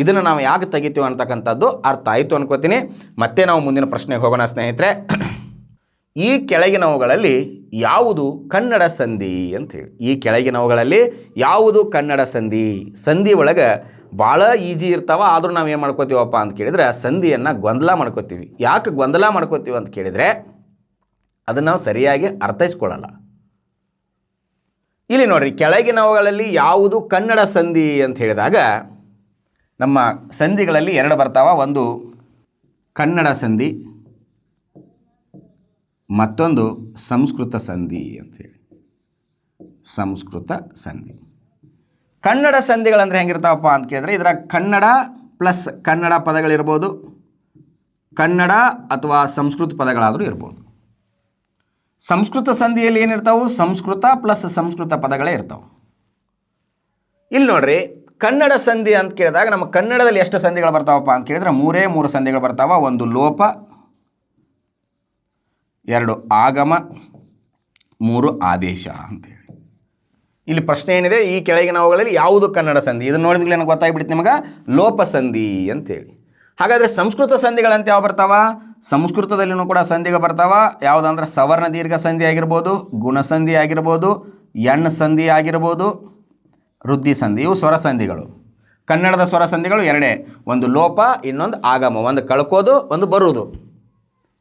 ಇದನ್ನು ನಾವು ಯಾಕೆ ತೆಗಿತೀವಿ ಅಂತಕ್ಕಂಥದ್ದು ಅರ್ಥ ಆಯಿತು ಅನ್ಕೋತೀನಿ. ಮತ್ತೆ ನಾವು ಮುಂದಿನ ಪ್ರಶ್ನೆಗೆ ಹೋಗೋಣ ಸ್ನೇಹಿತರೆ. ಈ ಕೆಳಗಿನವುಗಳಲ್ಲಿ ಯಾವುದು ಕನ್ನಡ ಸಂಧಿ ಅಂಥೇಳಿ. ಈ ಕೆಳಗಿನವುಗಳಲ್ಲಿ ಯಾವುದು ಕನ್ನಡ ಸಂಧಿ? ಸಂಧಿ ಒಳಗೆ ಭಾಳ ಈಜಿ ಇರ್ತಾವ, ಆದರೂ ನಾವು ಏನು ಮಾಡ್ಕೋತೀವಪ್ಪ ಅಂತ ಕೇಳಿದರೆ ಸಂಧಿಯನ್ನು ಗೊಂದಲ ಮಾಡ್ಕೋತೀವಿ. ಯಾಕೆ ಗೊಂದಲ ಮಾಡ್ಕೋತೀವಿ ಅಂತ ಕೇಳಿದರೆ ಅದನ್ನು ನಾವು ಸರಿಯಾಗಿ ಅರ್ಥೈಸ್ಕೊಳ್ಳಲ್ಲ. ಇಲ್ಲಿ ನೋಡ್ರಿ, ಕೆಳಗಿನವುಗಳಲ್ಲಿ ಯಾವುದು ಕನ್ನಡ ಸಂಧಿ ಅಂತ ಹೇಳಿದಾಗ ನಮ್ಮ ಸಂಧಿಗಳಲ್ಲಿ ಎರಡು ಬರ್ತಾವ. ಒಂದು ಕನ್ನಡ ಸಂಧಿ, ಮತ್ತೊಂದು ಸಂಸ್ಕೃತ ಸಂಧಿ ಅಂಥೇಳಿ. ಸಂಸ್ಕೃತ ಸಂಧಿ. ಕನ್ನಡ ಸಂಧಿಗಳಂದರೆ ಹೆಂಗಿರ್ತಾವಪ್ಪ ಅಂತ ಕೇಳಿದ್ರೆ ಇದರ ಕನ್ನಡ ಪ್ಲಸ್ ಕನ್ನಡ ಪದಗಳಿರ್ಬೋದು, ಕನ್ನಡ ಅಥವಾ ಸಂಸ್ಕೃತ ಪದಗಳಾದರೂ ಇರ್ಬೋದು. ಸಂಸ್ಕೃತ ಸಂಧಿಯಲ್ಲಿ ಏನಿರ್ತಾವೆ, ಸಂಸ್ಕೃತ ಪ್ಲಸ್ ಸಂಸ್ಕೃತ ಪದಗಳೇ ಇರ್ತಾವೆ. ಇಲ್ಲಿ ನೋಡ್ರಿ, ಕನ್ನಡ ಸಂಧಿ ಅಂತ ಕೇಳಿದಾಗ ನಮ್ಮ ಕನ್ನಡದಲ್ಲಿ ಎಷ್ಟು ಸಂಧಿಗಳು ಬರ್ತಾವಪ್ಪ ಅಂತ ಕೇಳಿದ್ರೆ ಮೂರು ಸಂಧಿಗಳು ಬರ್ತಾವ. ಒಂದು ಲೋಪ, ಎರಡು ಆಗಮ, ಮೂರು ಆದೇಶ ಅಂತೇಳಿ. ಇಲ್ಲಿ ಪ್ರಶ್ನೆ ಏನಿದೆ, ಈ ಕೆಳಗಿನವುಗಳಲ್ಲಿ ಯಾವುದು ಕನ್ನಡ ಸಂಧಿ? ಇದನ್ನು ನೋಡಿದ್ಮೇಲೆ ನನಗೆ ಗೊತ್ತಾಗ್ಬಿಡುತ್ತೆ ನಿಮಗೆ, ಲೋಪ ಸಂಧಿ ಅಂತೇಳಿ. ಹಾಗಾದರೆ ಸಂಸ್ಕೃತ ಸಂಧಿಗಳಂತ ಯಾವ ಬರ್ತಾವ? ಸಂಸ್ಕೃತದಲ್ಲಿನೂ ಕೂಡ ಸಂಧಿಗಳು ಬರ್ತಾವ. ಯಾವುದಂದ್ರೆ ಸವರ್ಣ ದೀರ್ಘ ಸಂಧಿ ಆಗಿರ್ಬೋದು, ಗುಣಸಂಧಿ ಆಗಿರ್ಬೋದು, ಎಣ್ಣ ಸಂಧಿ ಆಗಿರ್ಬೋದು, ವೃದ್ಧಿ ಸಂಧಿ. ಇವು ಸ್ವರ ಸಂಧಿಗಳು. ಕನ್ನಡದ ಸ್ವರ ಸಂಧಿಗಳು ಎರಡೇ, ಒಂದು ಲೋಪ, ಇನ್ನೊಂದು ಆಗಮ. ಒಂದು ಕಳ್ಕೋದು, ಒಂದು ಬರುವುದು.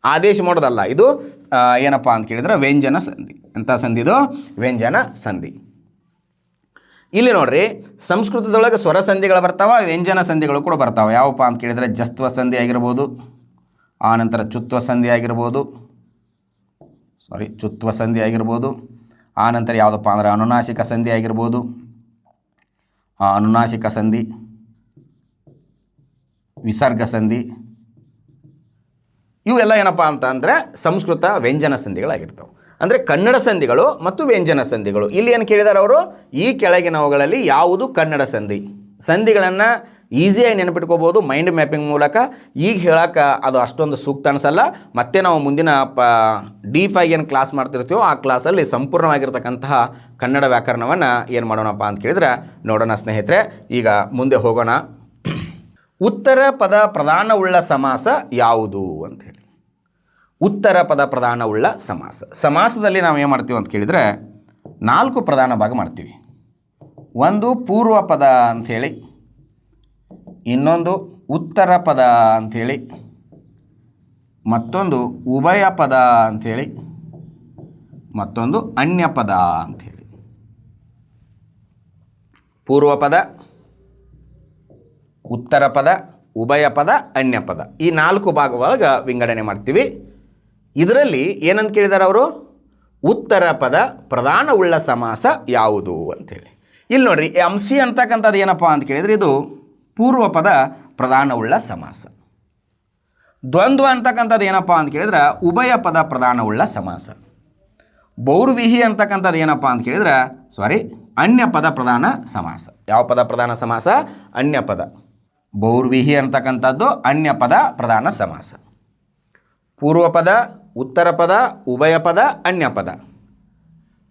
ಆದೇಶ ಮಾಡೋದಲ್ಲ. ಇದು ಏನಪ್ಪ ಅಂತ ಕೇಳಿದ್ರೆ ವ್ಯಂಜನ ಸಂಧಿ. ಎಂಥ ಸಂಧಿದು? ವ್ಯಂಜನ ಸಂಧಿ. ಇಲ್ಲಿ ನೋಡ್ರಿ, ಸಂಸ್ಕೃತದೊಳಗೆ ಸ್ವರ ಸಂಧಿಗಳು ಬರ್ತಾವ, ವ್ಯಂಜನ ಸಂಧಿಗಳು ಕೂಡ ಬರ್ತಾವೆ. ಯಾವಪ್ಪ ಅಂತ ಕೇಳಿದರೆ ಜಸ್ತ್ವ ಸಂಧಿ ಆಗಿರ್ಬೋದು, ಆನಂತರ ಚುತ್ವ ಸಂಧಿ ಆಗಿರ್ಬೋದು, ಚುತ್ವ ಸಂಧಿ ಆಗಿರ್ಬೋದು. ಆನಂತರ ಯಾವುದಪ್ಪ ಅಂದರೆ ಅನುನಾಸಿಕ ಸಂಧಿ ಆಗಿರ್ಬೋದು, ಅನುನಾಸಿಕ ಸಂಧಿ, ವಿಸರ್ಗ ಸಂಧಿ. ಇವೆಲ್ಲ ಏನಪ್ಪ ಅಂತ ಅಂದರೆ ಸಂಸ್ಕೃತ ವ್ಯಂಜನ ಸಂಧಿಗಳಾಗಿರ್ತವೆ. ಅಂದರೆ ಕನ್ನಡ ಸಂಧಿಗಳು ಮತ್ತು ವ್ಯಂಜನ ಸಂಧಿಗಳು. ಇಲ್ಲಿ ಏನು ಕೇಳಿದಾರೆ ಅವರು, ಈ ಕೆಳಗಿನವುಗಳಲ್ಲಿ ಯಾವುದು ಕನ್ನಡ ಸಂಧಿ? ಸಂಧಿಗಳನ್ನು ಈಸಿಯಾಗಿ ನೆನಪಿಟ್ಕೋಬೋದು ಮೈಂಡ್ ಮ್ಯಾಪಿಂಗ್ ಮೂಲಕ. ಈಗ ಹೇಳೋಕೆ ಅದು ಅಷ್ಟೊಂದು ಸೂಕ್ತ ಅನಿಸಲ್ಲ. ಮತ್ತೆ ನಾವು ಮುಂದಿನ D5 ಏನು ಕ್ಲಾಸ್ ಮಾಡ್ತಿರ್ತೀವೋ ಆ ಕ್ಲಾಸಲ್ಲಿ ಸಂಪೂರ್ಣವಾಗಿರ್ತಕ್ಕಂತಹ ಕನ್ನಡ ವ್ಯಾಕರಣವನ್ನು ಏನು ಮಾಡೋಣಪ್ಪ ಅಂತ ಕೇಳಿದ್ರೆ ನೋಡೋಣ ಸ್ನೇಹಿತರೆ. ಈಗ ಮುಂದೆ ಹೋಗೋಣ. ಉತ್ತರ ಪದ ಪ್ರಧಾನವುಳ್ಳ ಸಮಾಸ ಯಾವುದು ಅಂಥೇಳಿ. ಉತ್ತರ ಪದ ಪ್ರಧಾನವುಳ್ಳ ಸಮಾಸ. ಸಮಾಸದಲ್ಲಿ ನಾವು ಏನು ಮಾಡ್ತೀವಿ ಅಂತ ಕೇಳಿದರೆ 4 ಪ್ರಧಾನ ಭಾಗ ಮಾಡ್ತೀವಿ. ಒಂದು ಪೂರ್ವ ಪದ ಅಂಥೇಳಿ, ಇನ್ನೊಂದು ಉತ್ತರ ಪದ ಅಂಥೇಳಿ, ಮತ್ತೊಂದು ಉಭಯ ಪದ ಅಂಥೇಳಿ, ಮತ್ತೊಂದು ಅನ್ಯ ಪದ ಅಂಥೇಳಿ. ಪೂರ್ವ ಪದ, ಉತ್ತರ ಪದ, ಉಭಯ ಪದ, ಅನ್ಯ ಪದ, ಈ 4 ಭಾಗವಾಗ ವಿಂಗಡಣೆ ಮಾಡ್ತೀವಿ. ಇದರಲ್ಲಿ ಏನಂತ ಕೇಳಿದ್ದಾರೆ ಅವರು, ಉತ್ತರ ಪದ ಪ್ರಧಾನವುಳ್ಳ ಸಮಾಸ ಯಾವುದು ಅಂಥೇಳಿ. ಇಲ್ಲಿ ನೋಡ್ರಿ, ಅಂಶಿ ಅಂತಕ್ಕಂಥದ್ದು ಏನಪ್ಪ ಅಂತ ಕೇಳಿದರೆ ಇದು ಪೂರ್ವ ಪದ ಪ್ರಧಾನವುಳ್ಳ ಸಮಾಸ. ದ್ವಂದ್ವ ಅಂತಕ್ಕಂಥದ್ದು ಏನಪ್ಪ ಅಂತ ಕೇಳಿದ್ರೆ ಉಭಯ ಪದ ಪ್ರಧಾನವುಳ್ಳ ಸಮಾಸ. ಬಹುರ್ವಿಹಿ ಅಂತಕ್ಕಂಥದ್ದು ಏನಪ್ಪ ಅಂತ ಕೇಳಿದ್ರೆ ಅನ್ಯ ಪದ ಪ್ರಧಾನ ಸಮಾಸ. ಯಾವ ಪದ ಪ್ರಧಾನ ಸಮಾಸ? ಅನ್ಯ ಪದ. ಬಹುರ್ವಿಹಿ ಅಂತಕ್ಕಂಥದ್ದು ಅನ್ಯ ಪದ ಪ್ರಧಾನ ಸಮಾಸ. ಪೂರ್ವ ಪದ, ಉತ್ತರ ಪದ, ಉಭಯ ಪದ, ಅನ್ಯ ಪದ.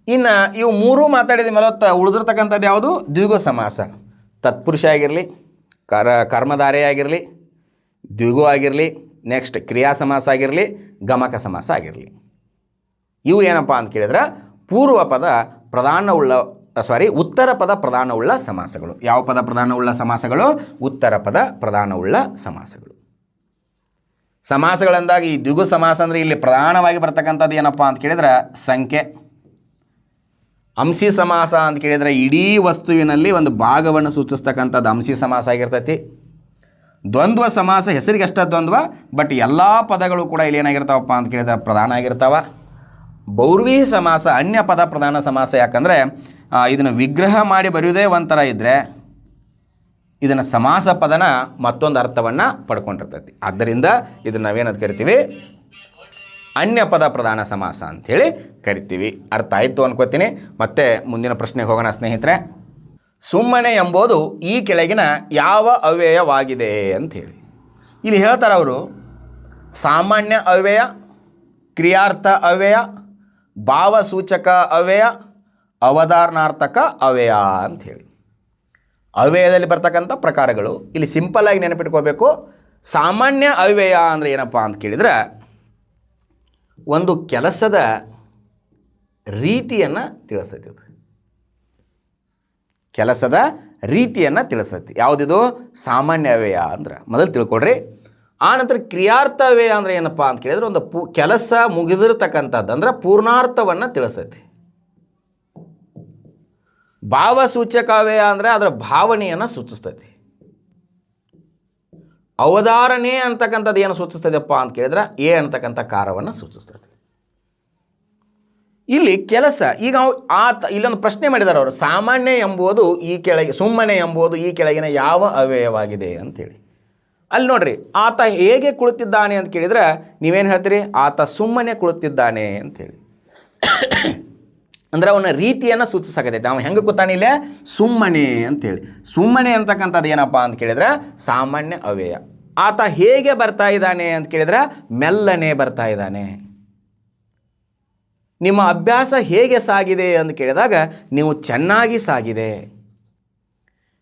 ಇನ್ನು ಇವು 3 ಮಾತಾಡಿದ ಮೇಲೆ ಉಳಿದಿರ್ತಕ್ಕಂಥದ್ದು ಯಾವುದು? ದ್ವಿಗು ಸಮಾಸ. ತತ್ಪುರುಷ ಆಗಿರಲಿ, ಕರ್ಮಧಾರೆ ಆಗಿರಲಿ, ದ್ವಿಗು ಆಗಿರಲಿ, ನೆಕ್ಸ್ಟ್ ಕ್ರಿಯಾ ಸಮಾಸ ಆಗಿರಲಿ, ಗಮಕ ಸಮಾಸ ಆಗಿರಲಿ. ಇವು ಏನಪ್ಪ ಅಂತ ಕೇಳಿದ್ರೆ ಪೂರ್ವ ಪದ ಪ್ರಧಾನವುಳ್ಳ ಉತ್ತರ ಪದ ಪ್ರಧಾನವುಳ್ಳ ಸಮಾಸಗಳು. ಯಾವ ಪದ ಪ್ರಧಾನವುಳ್ಳ ಸಮಾಸಗಳು? ಉತ್ತರ ಪದ ಪ್ರಧಾನವುಳ್ಳ ಸಮಾಸಗಳು. ಸಮಾಸಗಳಂದಾಗ ಈ ದ್ವಿಗು ಸಮಾಸ ಅಂದರೆ ಇಲ್ಲಿ ಪ್ರಧಾನವಾಗಿ ಬರ್ತಕ್ಕಂಥದ್ದು ಏನಪ್ಪ ಅಂತ ಕೇಳಿದ್ರೆ ಸಂಖ್ಯೆ. ಅಂಶಿ ಸಮಾಸ ಅಂತ ಕೇಳಿದರೆ ಇಡೀ ವಸ್ತುವಿನಲ್ಲಿ ಒಂದು ಭಾಗವನ್ನು ಸೂಚಿಸ್ತಕ್ಕಂಥದ್ದು ಅಂಶಿ ಸಮಾಸ ಆಗಿರ್ತೈತಿ. ದ್ವಂದ್ವ ಸಮಾಸ ಹೆಸರಿಗೆ ಅಷ್ಟೇ ದ್ವಂದ್ವ, ಬಟ್ ಎಲ್ಲ ಪದಗಳು ಕೂಡ ಇಲ್ಲಿ ಏನಾಗಿರ್ತಾವಪ್ಪ ಅಂತ ಕೇಳಿದ್ರೆ ಪ್ರಧಾನ ಆಗಿರ್ತಾವ. ಬಹುರ್ವಿಹಿ ಸಮಾಸ ಅನ್ಯ ಪದ ಪ್ರಧಾನ ಸಮಾಸ. ಯಾಕಂದರೆ ಇದನ್ನು ವಿಗ್ರಹ ಮಾಡಿ ಬರೆಯುವುದೇ ಒಂಥರ ಇದ್ದರೆ ಇದನ್ನು ಸಮಾಸ ಪದನ ಮತ್ತೊಂದು ಅರ್ಥವನ್ನು ಪಡ್ಕೊಂಡಿರ್ತೈತಿ. ಆದ್ದರಿಂದ ಇದನ್ನು ನಾವೇನಂತ ಕರಿತೀವಿ? ಅನ್ಯ ಪದ ಪ್ರಧಾನ ಸಮಾಸ ಅಂಥೇಳಿ ಕರಿತೀವಿ. ಅರ್ಥ ಆಯಿತು ಅನ್ಕೋತೀನಿ. ಮತ್ತೆ ಮುಂದಿನ ಪ್ರಶ್ನೆಗೆ ಹೋಗೋಣ ಸ್ನೇಹಿತರೆ. ಸುಮ್ಮನೆ ಎಂಬುದು ಈ ಕೆಳಗಿನ ಯಾವ ಅವ್ಯಯವಾಗಿದೆ ಅಂಥೇಳಿ ಇಲ್ಲಿ ಹೇಳ್ತಾರೆ ಅವರು. ಸಾಮಾನ್ಯ ಅವ್ಯಯ, ಕ್ರಿಯಾರ್ಥ ಅವ್ಯಯ, ಭಾವಸೂಚಕ ಅವ್ಯಯ, ಅವಧಾರಣಾರ್ಥಕ ಅವ್ಯಯ ಅಂಥೇಳಿ ಅವ್ಯಯದಲ್ಲಿ ಬರ್ತಕ್ಕಂಥ ಪ್ರಕಾರಗಳು. ಇಲ್ಲಿ ಸಿಂಪಲ್ಲಾಗಿ ನೆನಪಿಟ್ಕೋಬೇಕು. ಸಾಮಾನ್ಯ ಅವ್ಯಯ ಅಂದರೆ ಏನಪ್ಪ ಅಂತ ಕೇಳಿದರೆ ಒಂದು ಕೆಲಸದ ರೀತಿಯನ್ನು ತಿಳಿಸ್ತೈತಿ. ಅದು ಕೆಲಸದ ರೀತಿಯನ್ನು ತಿಳಿಸ್ತೈತಿ. ಯಾವುದಿದು? ಸಾಮಾನ್ಯ ಅವ್ಯಯ ಅಂದ್ರೆ ಮೊದಲು ತಿಳ್ಕೊಳ್ರಿ. ಆನಂತರ ಕ್ರಿಯಾರ್ಥ ಅವ್ಯಯ ಅಂದರೆ ಏನಪ್ಪ ಅಂತ ಕೇಳಿದ್ರೆ ಒಂದು ಕೆಲಸ ಮುಗಿದಿರ್ತಕ್ಕಂಥದ್ದು ಅಂದ್ರೆ ಪೂರ್ಣಾರ್ಥವನ್ನು ತಿಳಿಸ್ತೈತಿ. ಭಾವಸೂಚಕ ಅವ್ಯಯ ಅಂದರೆ ಅದರ ಭಾವನೆಯನ್ನು ಸೂಚಿಸ್ತೈತಿ. ಅವಧಾರಣೆ ಅಂತಕ್ಕಂಥದ್ದು ಏನು ಸೂಚಿಸ್ತದೆಪ್ಪ ಅಂತ ಕೇಳಿದ್ರೆ ಅಂತಕ್ಕಂಥ ಕಾರವನ್ನು ಸೂಚಿಸ್ತದೆ. ಇಲ್ಲಿ ಕೆಲಸ ಈಗ ಇಲ್ಲೊಂದು ಪ್ರಶ್ನೆ ಮಾಡಿದ್ದಾರೆ ಅವರು. ಸಾಮಾನ್ಯ ಎಂಬುದು ಈ ಕೆಳಗೆ, ಸುಮ್ಮನೆ ಎಂಬುದು ಈ ಕೆಳಗಿನ ಯಾವ ಅವ್ಯಯವಾಗಿದೆ ಅಂತೇಳಿ. ಅಲ್ಲಿ ನೋಡ್ರಿ, ಆತ ಹೇಗೆ ಕುಳಿತಿದ್ದಾನೆ ಅಂತ ಕೇಳಿದ್ರೆ ನೀವೇನು ಹೇಳ್ತೀರಿ? ಆತ ಸುಮ್ಮನೆ ಕುಳಿತಿದ್ದಾನೆ ಅಂಥೇಳಿ. ಅಂದರೆ ಅವನ ರೀತಿಯನ್ನು ಸೂಚಿಸಾಕತೈತೆ. ಅವನು ಹೆಂಗೆ ಕೂತಾನೆ ಇಲ್ಲೇ? ಸುಮ್ಮನೆ ಅಂಥೇಳಿ. ಸುಮ್ಮನೆ ಅಂತಕ್ಕಂಥದ್ದು ಏನಪ್ಪ ಅಂತ ಕೇಳಿದ್ರೆ ಸಾಮಾನ್ಯ ಅವ್ಯಯ. ಆತ ಹೇಗೆ ಬರ್ತಾ ಇದ್ದಾನೆ ಅಂತ ಕೇಳಿದ್ರೆ ಮೆಲ್ಲನೆ ಬರ್ತಾ ಇದ್ದಾನೆ. ನಿಮ್ಮ ಅಭ್ಯಾಸ ಹೇಗೆ ಸಾಗಿದೆ ಅಂತ ಕೇಳಿದಾಗ ನೀವು ಚೆನ್ನಾಗಿ ಸಾಗಿದೆ.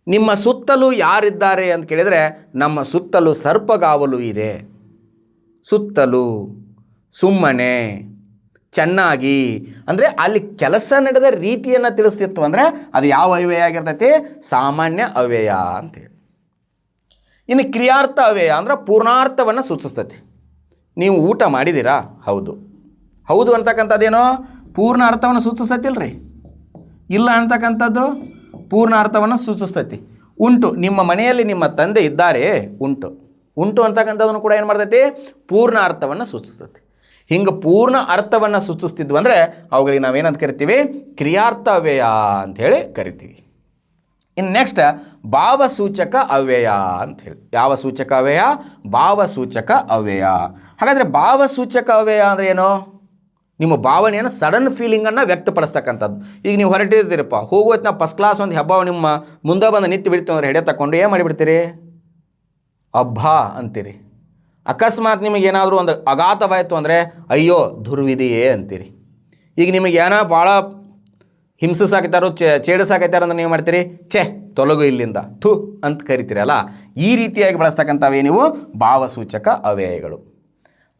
ನಿಮ್ಮ ಸುತ್ತಲೂ ಯಾರಿದ್ದಾರೆ ಅಂತ ಕೇಳಿದರೆ ನಮ್ಮ ಸುತ್ತಲೂ ಸರ್ಪಗಾವಲು ಇದೆ. ಸುತ್ತಲೂ, ಸುಮ್ಮನೆ, ಚೆನ್ನಾಗಿ ಅಂದರೆ ಅಲ್ಲಿ ಕೆಲಸ ನಡೆದ ರೀತಿಯನ್ನು ತಿಳಿಸ್ತಿತ್ತು. ಅಂದರೆ ಅದು ಯಾವ ಅವ್ಯಯ ಆಗಿರ್ತೈತಿ? ಸಾಮಾನ್ಯ ಅವ್ಯಯ ಅಂತೇಳಿ. ಇನ್ನು ಕ್ರಿಯಾರ್ಥ ಅವ್ಯಯ ಅಂದ್ರೆ ಪೂರ್ಣಾರ್ಥವನ್ನು ಸೂಚಿಸ್ತೈತಿ. ನೀವು ಊಟ ಮಾಡಿದ್ದೀರಾ? ಹೌದು. ಹೌದು ಅಂತಕ್ಕಂಥದ್ದೇನೋ ಪೂರ್ಣ ಅರ್ಥವನ್ನು ಸೂಚಿಸ್ತೈತಿಲ್ರಿ. ಇಲ್ಲ ಅಂತಕ್ಕಂಥದ್ದು ಪೂರ್ಣ ಅರ್ಥವನ್ನು ಸೂಚಿಸ್ತೈತಿ. ಉಂಟು, ನಿಮ್ಮ ಮನೆಯಲ್ಲಿ ನಿಮ್ಮ ತಂದೆ ಇದ್ದಾರೆ. ಉಂಟು. ಉಂಟು ಅಂತಕ್ಕಂಥದ್ದನ್ನು ಕೂಡ ಏನು ಮಾಡ್ತೈತಿ? ಪೂರ್ಣ ಅರ್ಥವನ್ನು ಸೂಚಿಸ್ತೈತಿ. ಹಿಂಗೆ ಪೂರ್ಣ ಅರ್ಥವನ್ನು ಸೂಚಿಸ್ತಿದ್ವು ಅಂದರೆ ಅವುಗಳಿಗೆ ನಾವೇನಂತ ಕರಿತೀವಿ? ಕ್ರಿಯಾರ್ಥ ಅವ್ಯಯ ಅಂಥೇಳಿ ಕರಿತೀವಿ. ಇನ್ನು ನೆಕ್ಸ್ಟ್ ಭಾವಸೂಚಕ ಅವ್ಯಯ ಅಂಥೇಳಿ. ಯಾವ ಸೂಚಕ ಅವ್ಯಯ? ಭಾವಸೂಚಕ ಅವ್ಯಯ. ಹಾಗಾದರೆ ಭಾವಸೂಚಕ ಅವ್ಯಯ ಅಂದರೆ ಏನು? ನಿಮ್ಮ ಭಾವನೆಯನ್ನು ಸಡನ್ ಫೀಲಿಂಗನ್ನು ವ್ಯಕ್ತಪಡಿಸ್ತಕ್ಕಂಥದ್ದು. ಈಗ ನೀವು ಹೊರಟಿರ್ತೀರಪ್ಪ, ಹೋಗೋದು ನಾವು ಫಸ್ಟ್ ಕ್ಲಾಸ್ ಒಂದು ಹಬ್ಬ ನಿಮ್ಮ ಮುಂದೆ ಬಂದು ನಿಂತು ಬಿಡ್ತೀವಿ ಅಂದರೆ ಹೆಡೆ ತಗೊಂಡು ಏನು ಮಾಡಿಬಿಡ್ತೀರಿ? ಹಬ್ಬ ಅಂತೀರಿ. ಅಕಸ್ಮಾತ್ ನಿಮಗೇನಾದರೂ ಒಂದು ಆಘಾತವಾಯಿತು ಅಂದರೆ ಅಯ್ಯೋ ದುರ್ವಿಧಿಯೇ ಅಂತೀರಿ. ಈಗ ನಿಮಗೆ ಏನೋ ಭಾಳ ಹಿಂಸಿಸಾಕೈತಾರೋ ಚೇಡಿಸಾಕೈತಾರೋ ಅಂದ್ರೆ ನೀವು ಮಾಡ್ತೀರಿ, ಛೆ ತೊಲಗು ಇಲ್ಲಿಂದ, ಥು ಅಂತ ಕರಿತೀರಲ್ಲ. ಈ ರೀತಿಯಾಗಿ ಬಳಸ್ತಕ್ಕಂಥವೇ ನೀವು ಭಾವಸೂಚಕ ಅವ್ಯಯಗಳು.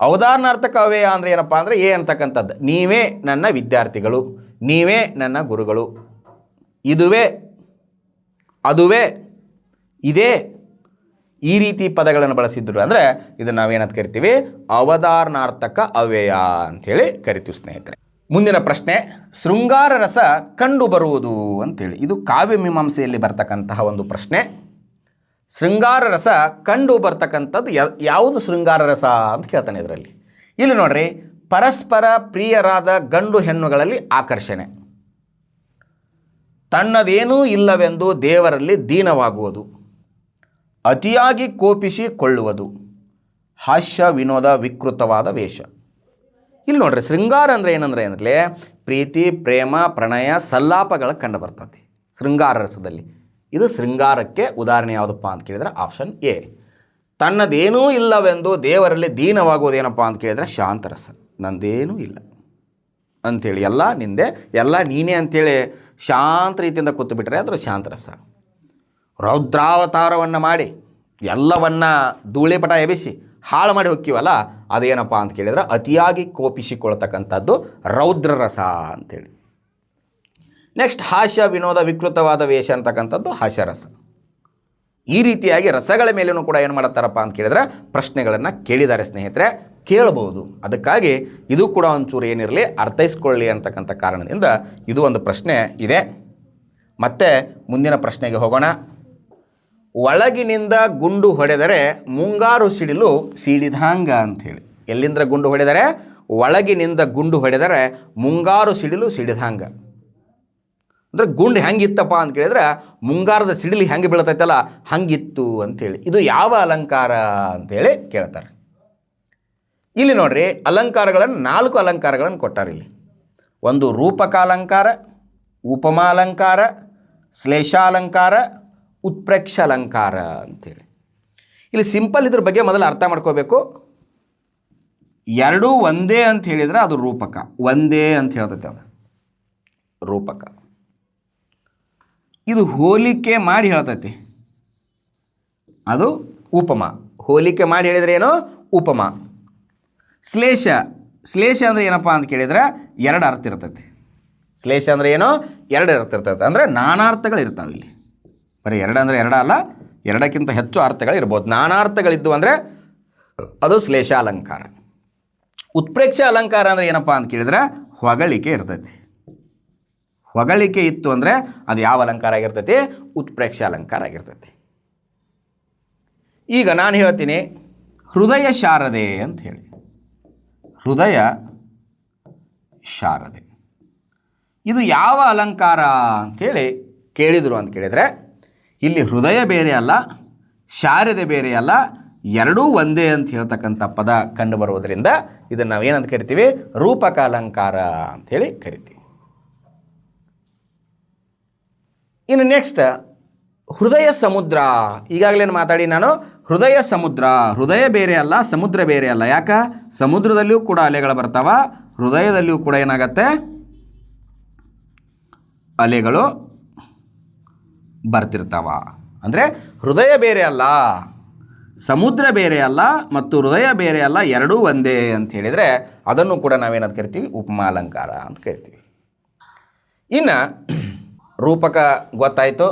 ಅವಧಾರಣಾರ್ಥಕ ಅವ್ಯಯ ಅಂದರೆ ಏನಪ್ಪ ಅಂದರೆ ಅಂತಕ್ಕಂಥದ್ದು. ನೀವೇ ನನ್ನ ವಿದ್ಯಾರ್ಥಿಗಳು, ನೀವೇ ನನ್ನ ಗುರುಗಳು, ಇದುವೇ, ಅದುವೇ, ಇದೇ, ಈ ರೀತಿ ಪದಗಳನ್ನು ಬಳಸಿದ್ರು ಅಂದರೆ ಇದನ್ನು ನಾವೇನಂತ ಕರಿತೀವಿ ಅವಧಾರಣಾರ್ಥಕ ಅವ್ಯಯ ಅಂಥೇಳಿ ಕರಿತೀವಿ ಸ್ನೇಹಿತರೆ. ಮುಂದಿನ ಪ್ರಶ್ನೆ, ಶೃಂಗಾರ ರಸ ಕಂಡು ಬರುವುದು ಅಂತೇಳಿ. ಇದು ಕಾವ್ಯ ಮೀಮಾಂಸೆಯಲ್ಲಿ ಬರ್ತಕ್ಕಂತಹ ಒಂದು ಪ್ರಶ್ನೆ. ಶೃಂಗಾರ ರಸ ಕಂಡು ಬರ್ತಕ್ಕಂಥದ್ದು ಯಾವುದು ಶೃಂಗಾರ ರಸ ಅಂತ ಕೇಳ್ತಾನೆ ಇದರಲ್ಲಿ. ಇಲ್ಲಿ ನೋಡ್ರಿ, ಪರಸ್ಪರ ಪ್ರಿಯರಾದ ಗಂಡು ಹೆಣ್ಣುಗಳಲ್ಲಿ ಆಕರ್ಷಣೆ, ತನ್ನದೇನೂ ಇಲ್ಲವೆಂದು ದೇವರಲ್ಲಿ ದೀನವಾಗುವುದು, ಅತಿಯಾಗಿ ಕೋಪಿಸಿಕೊಳ್ಳುವುದು, ಹಾಸ್ಯ ವಿನೋದ ವಿಕೃತವಾದ ವೇಷ. ಇಲ್ಲಿ ನೋಡ್ರಿ, ಶೃಂಗಾರ ಅಂದರೆ ಏನಂದ್ರೆ ಅಂದರೆ ಪ್ರೀತಿ, ಪ್ರೇಮ, ಪ್ರಣಯ, ಸಲ್ಲಾಪಗಳ ಕಂಡು ಬರ್ತದೆ ಶೃಂಗಾರ ರಸದಲ್ಲಿ. ಇದು ಶೃಂಗಾರಕ್ಕೆ ಉದಾಹರಣೆ ಯಾವುದಪ್ಪ ಅಂತ ಕೇಳಿದರೆ ಆಪ್ಷನ್ ಎ. ತನ್ನದೇನೂ ಇಲ್ಲವೆಂದು ದೇವರಲ್ಲಿ ದೀನವಾಗುವುದೇನಪ್ಪ ಅಂತ ಕೇಳಿದರೆ ಶಾಂತರಸ. ನಂದೇನೂ ಇಲ್ಲ ಅಂಥೇಳಿ, ಎಲ್ಲ ನಿಂದೆ, ಎಲ್ಲ ನೀನೇ ಅಂಥೇಳಿ ಶಾಂತ ರೀತಿಯಿಂದ ಕೂತು ಬಿಟ್ಟರೆ ಅದರ ಶಾಂತರಸ. ರೌದ್ರಾವತಾರವನ್ನು ಮಾಡಿ ಎಲ್ಲವನ್ನ ಧೂಳಿಪಟ ಎಬ್ಬಿಸಿ ಹಾಳು ಮಾಡಿ ಹೋಗ್ತೀವಲ್ಲ, ಅದೇನಪ್ಪ ಅಂತ ಕೇಳಿದರೆ ಅತಿಯಾಗಿ ಕೋಪಿಸಿಕೊಳ್ತಕ್ಕಂಥದ್ದು ರೌದ್ರರಸ ಅಂಥೇಳಿ. ನೆಕ್ಸ್ಟ್, ಹಾಸ್ಯ ವಿನೋದ ವಿಕೃತವಾದ ವೇಷ ಅಂತಕ್ಕಂಥದ್ದು ಹಾಸ್ಯರಸ. ಈ ರೀತಿಯಾಗಿ ರಸಗಳ ಮೇಲೂ ಕೂಡ ಏನು ಮಾಡುತ್ತಾರಪ್ಪ ಅಂತ ಕೇಳಿದರೆ ಪ್ರಶ್ನೆಗಳನ್ನು ಕೇಳಿದ್ದಾರೆ ಸ್ನೇಹಿತರೆ, ಕೇಳಬಹುದು. ಅದಕ್ಕಾಗಿ ಇದು ಕೂಡ ಒಂಚೂರು ಏನಿರಲಿ ಅರ್ಥೈಸ್ಕೊಳ್ಳಿ ಅಂತಕ್ಕಂಥ ಕಾರಣದಿಂದ ಇದು ಒಂದು ಪ್ರಶ್ನೆ ಇದೆ. ಮತ್ತೆ ಮುಂದಿನ ಪ್ರಶ್ನೆಗೆ ಹೋಗೋಣ. ಒಳಗಿನಿಂದ ಗುಂಡು ಹೊಡೆದರೆ ಮುಂಗಾರು ಸಿಡಿಲು ಸಿಡಿದಂಗ ಅಂಥೇಳಿ. ಎಲ್ಲಿಂದ ಗುಂಡು ಹೊಡೆದರೆ? ಒಳಗಿನಿಂದ ಗುಂಡು ಹೊಡೆದರೆ ಮುಂಗಾರು ಸಿಡಿಲು ಸಿಡಿದಂಗ. ಅಂದರೆ ಗುಂಡು ಹೆಂಗಿತ್ತಪ್ಪ ಅಂತ ಕೇಳಿದ್ರೆ ಮುಂಗಾರದ ಸಿಡಿಲಿ ಹೆಂಗೆ ಬೀಳ್ತೈತಲ್ಲ ಹಂಗಿತ್ತು ಅಂಥೇಳಿ. ಇದು ಯಾವ ಅಲಂಕಾರ ಅಂಥೇಳಿ ಕೇಳ್ತಾರೆ. ಇಲ್ಲಿ ನೋಡ್ರಿ, ಅಲಂಕಾರಗಳನ್ನು 4 ಅಲಂಕಾರಗಳನ್ನು ಕೊಟ್ಟಾರೆ ಇಲ್ಲಿ. ಒಂದು ರೂಪಕಾಲಂಕಾರ, ಉಪಮಾಲಂಕಾರ, ಶ್ಲೇಷಾಲಂಕಾರ, ಉತ್ಪ್ರೇಕ್ಷ ಅಲಂಕಾರ ಅಂಥೇಳಿ. ಇಲ್ಲಿ ಸಿಂಪಲ್ ಇದ್ರ ಬಗ್ಗೆ ಮೊದಲು ಅರ್ಥ ಮಾಡ್ಕೋಬೇಕು. ಎರಡೂ ಒಂದೇ ಅಂತ ಹೇಳಿದರೆ ಅದು ರೂಪಕ, ಒಂದೇ ಅಂತ ಹೇಳ್ತೈತೆ ಅದು ರೂಪಕ. ಇದು ಹೋಲಿಕೆ ಮಾಡಿ ಹೇಳ್ತೈತಿ, ಅದು ಉಪಮ. ಹೋಲಿಕೆ ಮಾಡಿ ಹೇಳಿದರೆ ಏನು? ಉಪಮ. ಶ್ಲೇಷ, ಶ್ಲೇಷ ಅಂದರೆ ಏನಪ್ಪ ಅಂತ ಕೇಳಿದರೆ 2 ಅರ್ಥ ಇರ್ತೈತಿ. ಶ್ಲೇಷ ಅಂದರೆ ಏನು? 2 ಅರ್ಥ ಇರ್ತೈತೆ. ಅಂದರೆ ನಾನಾರ್ಥಗಳು ಇರ್ತಾವೆ ಇಲ್ಲಿ. ಬರೀ 2 ಅಂದರೆ 2 ಅಲ್ಲ, 2ಕ್ಕಿಂತ ಹೆಚ್ಚು ಅರ್ಥಗಳು ಇರ್ಬೋದು. ನಾನಾರ್ಥಗಳಿದ್ದು ಅಂದರೆ ಅದು ಶ್ಲೇಷ ಅಲಂಕಾರ. ಉತ್ಪ್ರೇಕ್ಷ ಅಲಂಕಾರ ಅಂದರೆ ಏನಪ್ಪ ಅಂತ ಕೇಳಿದರೆ ಹೊಗಳಿಕೆ ಇರ್ತೈತಿ. ಹೊಗಳಿಕೆ ಇತ್ತು ಅಂದರೆ ಅದು ಯಾವ ಅಲಂಕಾರ ಆಗಿರ್ತೈತಿ? ಉತ್ಪ್ರೇಕ್ಷ ಅಲಂಕಾರ ಆಗಿರ್ತೈತಿ. ಈಗ ನಾನು ಹೇಳ್ತೀನಿ ಹೃದಯ ಶಾರದೆ ಅಂತ ಹೇಳಿ. ಹೃದಯ ಶಾರದೆ ಇದು ಯಾವ ಅಲಂಕಾರ ಅಂಥೇಳಿ ಕೇಳಿದರು ಅಂತ ಕೇಳಿದರೆ, ಇಲ್ಲಿ ಹೃದಯ ಬೇರೆ ಅಲ್ಲ, ಶಾರದೆ ಬೇರೆ ಅಲ್ಲ, ಎರಡೂ ಒಂದೇ ಅಂತ ಹೇಳ್ತಕ್ಕಂಥ ಪದ ಕಂಡು ಬರುವುದರಿಂದ ಇದನ್ನು ನಾವೇನಂತ ಕರಿತೀವಿ? ರೂಪಕ ಅಲಂಕಾರ ಅಂಥೇಳಿ ಕರಿತೀವಿ. ಇನ್ನು ನೆಕ್ಸ್ಟ್, ಹೃದಯ ಸಮುದ್ರ. ಈಗಾಗಲೇ ಮಾತಾಡಿ ನಾನು ಹೃದಯ ಸಮುದ್ರ. ಹೃದಯ ಬೇರೆ ಅಲ್ಲ, ಸಮುದ್ರ ಬೇರೆ ಅಲ್ಲ. ಯಾಕೆ? ಸಮುದ್ರದಲ್ಲಿಯೂ ಕೂಡ ಅಲೆಗಳು ಬರ್ತಾವ, ಹೃದಯದಲ್ಲಿಯೂ ಕೂಡ ಏನಾಗತ್ತೆ? ಅಲೆಗಳು ಬರ್ತಿರ್ತಾವ. ಅಂದರೆ ಹೃದಯ ಬೇರೆ ಅಲ್ಲ, ಸಮುದ್ರ ಬೇರೆ ಅಲ್ಲ ಮತ್ತು ಹೃದಯ ಬೇರೆ ಅಲ್ಲ, ಎರಡೂ ಒಂದೇ ಅಂತ ಹೇಳಿದರೆ ಅದನ್ನು ಕೂಡ ನಾವೇನಂತ ಕರಿತೀವಿ? ಉಪಮಾ ಅಲಂಕಾರ ಅಂತ ಕರಿತೀವಿ. ಇನ್ನು ರೂಪಕ ಗೊತ್ತಾಯಿತು.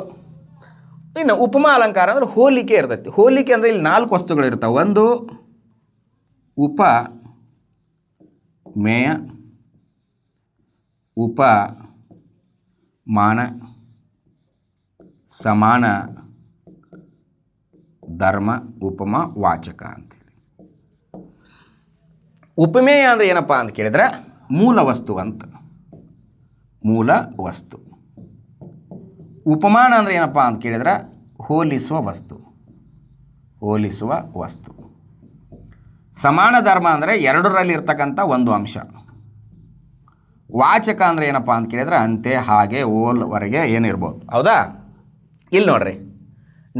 ಇನ್ನು ಉಪಮಾ ಅಲಂಕಾರ ಅಂದರೆ ಹೋಲಿಕೆ ಇರ್ತೈತಿ. ಹೋಲಿಕೆ ಅಂದರೆ ಇಲ್ಲಿ 4 ವಸ್ತುಗಳಿರ್ತಾವೆ. ಒಂದು ಉಪಮೇಯ, ಉಪಮಾನ, ಸಮಾನ ಧರ್ಮ, ಉಪಮ, ವಾಚಕ ಅಂತೇಳಿ. ಉಪಮೇಯ ಅಂದರೆ ಏನಪ್ಪ ಅಂತ ಕೇಳಿದರೆ ಮೂಲ ವಸ್ತು ಅಂತ. ಮೂಲ ವಸ್ತು. ಉಪಮಾನ ಅಂದರೆ ಏನಪ್ಪ ಅಂತ ಕೇಳಿದರೆ ಹೋಲಿಸುವ ವಸ್ತು, ಹೋಲಿಸುವ ವಸ್ತು. ಸಮಾನ ಧರ್ಮ ಅಂದರೆ ಎರಡರಲ್ಲಿ ಇರ್ತಕ್ಕಂಥ ಒಂದು ಅಂಶ. ವಾಚಕ ಅಂದರೆ ಏನಪ್ಪ ಅಂತ ಕೇಳಿದರೆ ಅಂತೆ, ಹಾಗೆ, ಓಲ್ವರೆಗೆ ಏನಿರ್ಬೋದು. ಹೌದಾ? ಇಲ್ಲಿ ನೋಡ್ರಿ,